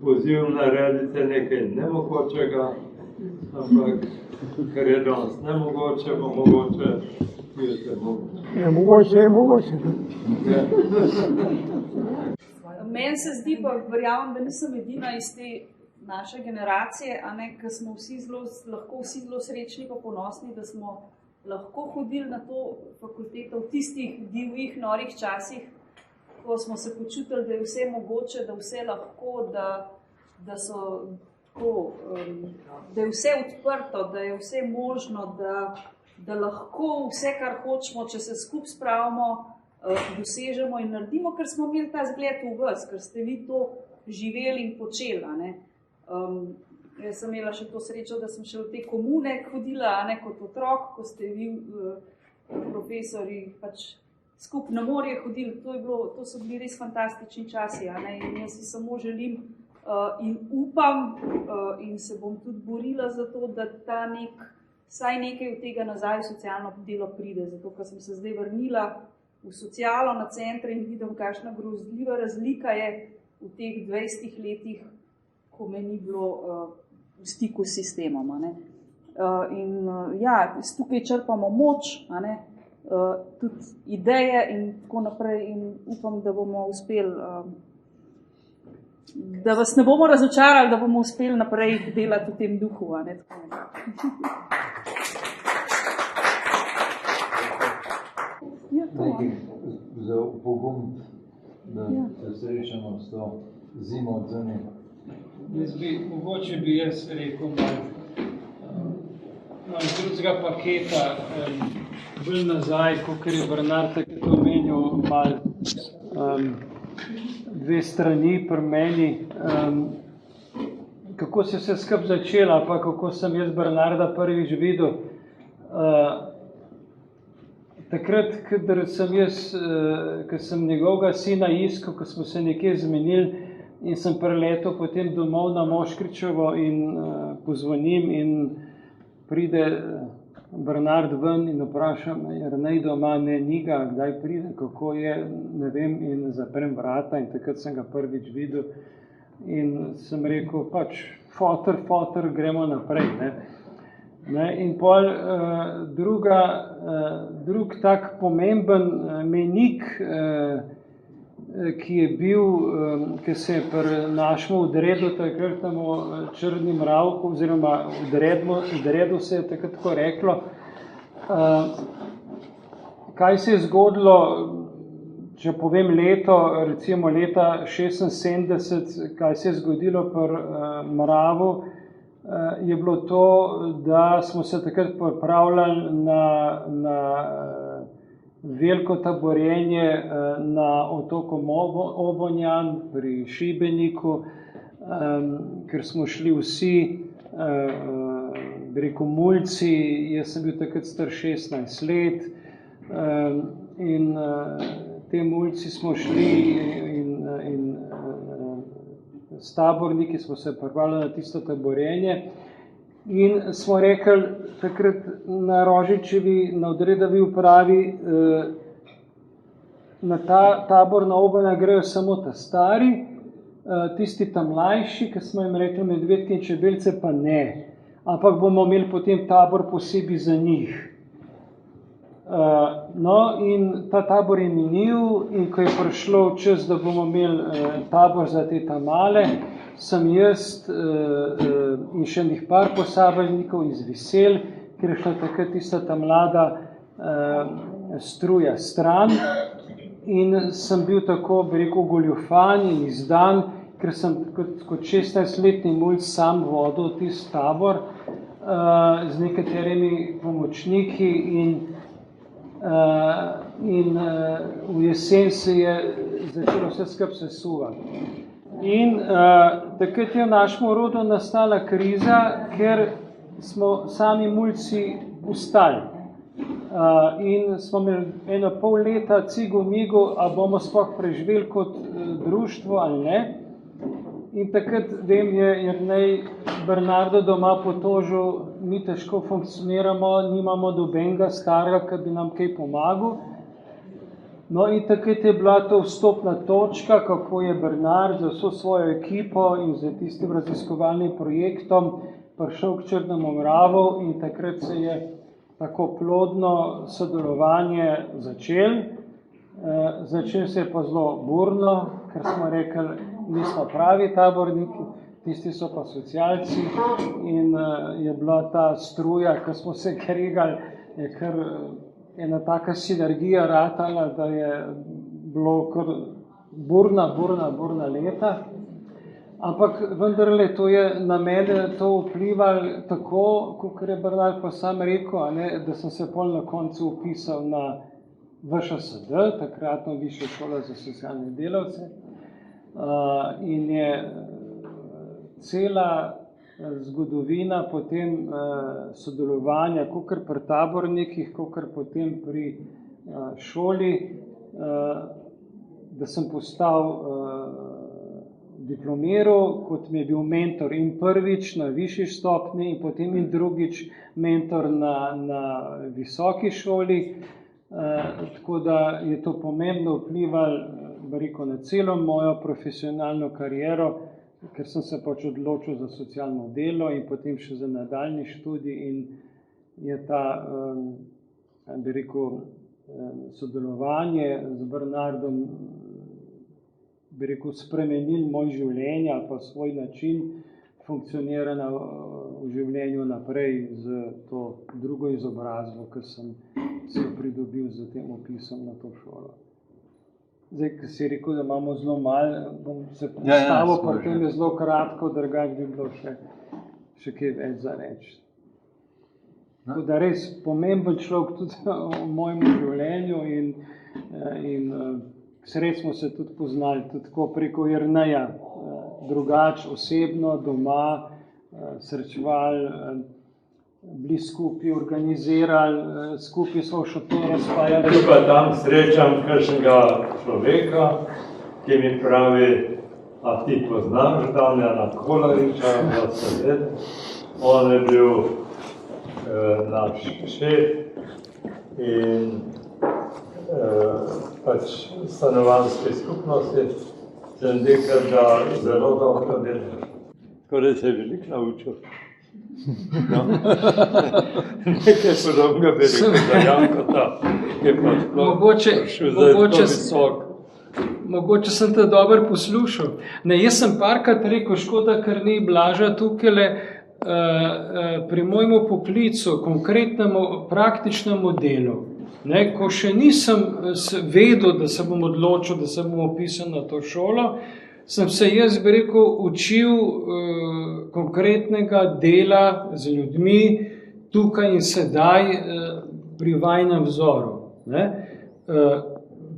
poziv naredite nekaj nemogočega, ampak kar je danes nemogoče, bo mogoče pijete mogoče. Je mogoče. Meni se zdi, pa verjamem, da nisem edina iz te naše generacije, a ne, ker smo lahko vsi zelo srečni pa ponosni, da smo lahko hodili na to fakulteto v tistih divjih, norih časih, ko smo se počutili, da je vse mogoče, da vse lahko, da so da je vse odprto, da je vse možno, da lahko vse, kar hočemo, če se skupaj spravimo, dosežemo in naredimo, ker smo imeli ta zgled v vas, ker ste vi to živeli in počeli. Jaz sem imela še to srečo, da sem še v te komune hodila, kot otrok, ko ste vi, profesori, pač skupaj na morje hodili. To so bili res fantastični časi, in jaz si samo želim in upam in se bom tudi borila za to, da vsaj nekaj od tega nazaj v socialno delo pride, zato ker sem se zdaj vrnila v socialo na centre in vidim, kakšna grozljiva razlika je v teh 20 letih, ko me ni bilo v stiku s sistemom. In ja, tukaj črpamo moč, tudi ideje in tako naprej in upam, da bomo uspeli da vas ne bomo razočarali, da bomo uspeli naprej delati v tem duhu. Nekaj za pogum, da se srečamo s to zimo od zunaj. Mogoče bi jaz rekel malo drugega paketa, bolj nazaj, kot je Bernard takrat omenil, malo dve strani pri meni, kako se vse skupaj začela, pa kako sem jaz Bernarda prvič videl. Takrat, ko sem njegovega sina iskal, ko smo se nekje zmenili in sem preletel potem domov na Moškričevo in pozvonim in pride Bernard ven in vprašam, Jernej doma, ne, njega, kdaj pride, kako je, ne vem, in zaprem vrata in takrat sem ga prvič videl in sem rekel, pač, fotor, gremo naprej. In pol drug tak pomemben menik, ki je bil, ki se je pri našem odredu takrat črni mravku, oziroma odredu se je takrat tako reklo, kaj se je zgodilo, če povem leto, recimo leta 76, kaj se je zgodilo pri mravu, je bilo to, da smo se takrat pripravljali na veliko taborjenje na otoku Obonjan pri Šibeniku, ker smo šli vsi, mulci, jaz sem bil takrat star 16 let in te mulci smo šli in s taborniki smo se pripravljali na tisto taborjenje in smo rekli takrat na Rožičevi, na odredovi upravi, na ta tabor na Obonja grejo samo ta stari, tisti ta mlajši, ki smo jim rekli medvedke in čebelce, pa ne, ampak bomo imeli potem tabor posebej za njih. No in ta tabor je minil in ko je prišlo čas, da bomo imeli tabor za te tamale, sem jaz in še nekaj par posamežnikov iz Visel, ker je šla takrat tista ta mlada struja stran in sem bil tako, bi rekel, goljufan in izdan, ker sem kot 16-letni mulj sam vodil tisti tabor z nekaterimi pomočniki in in v jesen se je začelo vse skupaj sesuvati. In takrat je v našem rodu nastala kriza, ker smo sami mulci ustali. In smo imeli 1,5 leta cigo-migo, a bomo sploh preživeli kot društvo ali ne. In takrat, vem, je Jernej Bernardo doma potožil, mi težko funkcioniramo, nimamo dobenega starega, ki bi nam kaj pomagal. No in takrat je bila to vstopna točka, kako je Bernard za vso svojo ekipo in za tistim raziskovalnim projektom prišel k Črnemu mravu in takrat se je tako plodno sodelovanje začelo. Začelo se je pa zelo burno, ker smo rekli, mi smo pravi taborniki, tisti so pa socialci in je bila ta struja, ko smo se kregali, je kar ena taka sinergija ratala, da je bilo kar burna leta. Ampak vendarle to je na mene to vplivalo tako, kot je Bernard pa sam rekel, ne, da sem se pol na koncu upisal na VŠSD, takratno Višjo šolo za socialne delavce. In je cela zgodovina potem sodelovanja, kakor pri tabornikih, kakor potem pri šoli, da sem postal diplomiral, kot mi je bil mentor in prvič na višji stopni in potem in drugič mentor na visoki šoli. Tako da je to pomembno vplivalo na celo mojo profesionalno kariero, ker sem se pač odločil za socialno delo in potem še za nadaljnji študij in je ta, sodelovanje z Bernardom, spremenil moj življenje ali pa svoj način funkcioniranja v življenju naprej z to drugo izobrazbo, ki sem se pridobil z tem opisom na to šolo. Zdaj, ko si rekel, da imamo zelo malo, bom se predstavil, pa tem je zelo kratko, drugače bi bilo še kaj več za reči. Tako da res pomemben človek tudi v mojem življenju in sredi smo se tudi poznali, tudi tako preko Jerneja, drugače osebno, doma, srečevali, bili skupaj, organizirali, skupaj smo še to razpajali. Tu pa tam srečam kakšnega človeka, ki mi pravi, a ti poznaš Damjana Kolariča, da se ved. On je bil naš šef in pač stanovanjske skupnosti. Sem rekel, da zelo dobro delaš. Tako da se je veliko naučil. No. Nekaj podobnega bi rekel za Jankota, ki je pa sploh šel za to visok. Mogoče sem te dobro poslušal. Ne, jaz sem parkrat rekel, škoda, ker ni Blaža tukajle, pri mojemu poklicu, konkretnemu praktičnemu delu, ne, ko še nisem vedel, da se bom odločil, da se bom upisal na to šolo, sem se jaz, bi rekel, učil konkretnega dela z ljudmi tukaj in sedaj pri vajnem vzoru. Ne.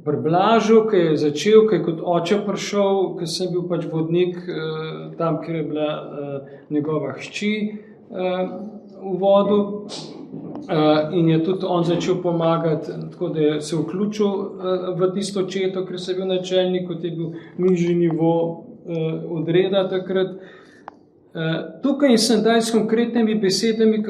Pri Blažu, ki je začel, ki je kot oče prišel, ki sem bil pač vodnik tam, kjer je bila njegova hči v vodu in je tudi on začel pomagati, tako da je se vključil v tisto četo, ker sem bil načelnik, kot je bil nižji nivo odreda takrat. Tukaj in sem daj s konkretnimi besedami,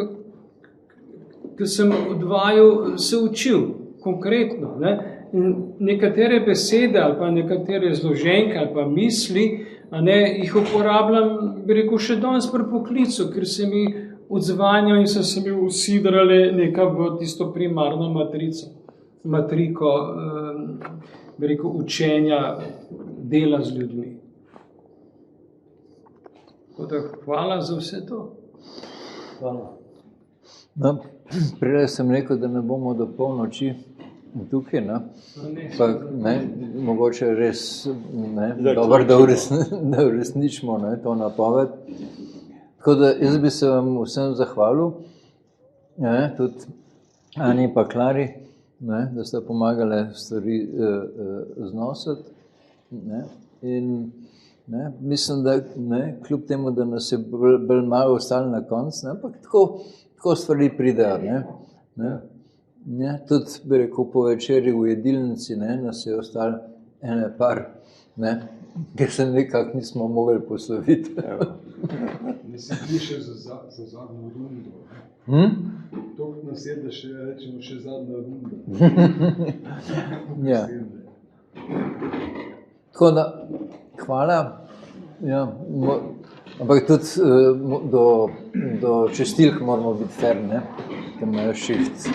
ki sem odvajal, se učil konkretno. Ne? In nekatere besede ali pa nekatere zloženke ali pa misli, jih uporabljam, bi rekel, še danes pri poklicu, ker se mi odzvanjajo in so se mi usidrali nekaj v tisto primarno matriko, bi rekel, učenja, dela z ljudmi. Tako da hvala za vse to. Hvala. No, prej sem rekel, da ne bomo do polnoči tukaj, ne? Pa, ne, mogoče res dobro, da uresničimo to napoved. Tako da jaz bi se vam vsem zahvalil, tudi Ani pa Klari, ne, da sta pomagale stvari znositi. Ne, in ne, mislim, da ne, kljub temu, da nas je bolj malo ostalo na koncu, ampak tako stvari pridejo. Ne, tudi, bi rekel, po večeri v jedilnici, ne, nas je ostalo ene par, ne, ker se nekako nismo mogli posloviti. Mislim, ti še za zadnjo rundo. Toliko nas je, da še rečemo še zadnja runda. Ja. Tako da, hvala. Ja, ampak tudi do čestilk moramo biti fair, ne, ker imajo šiht.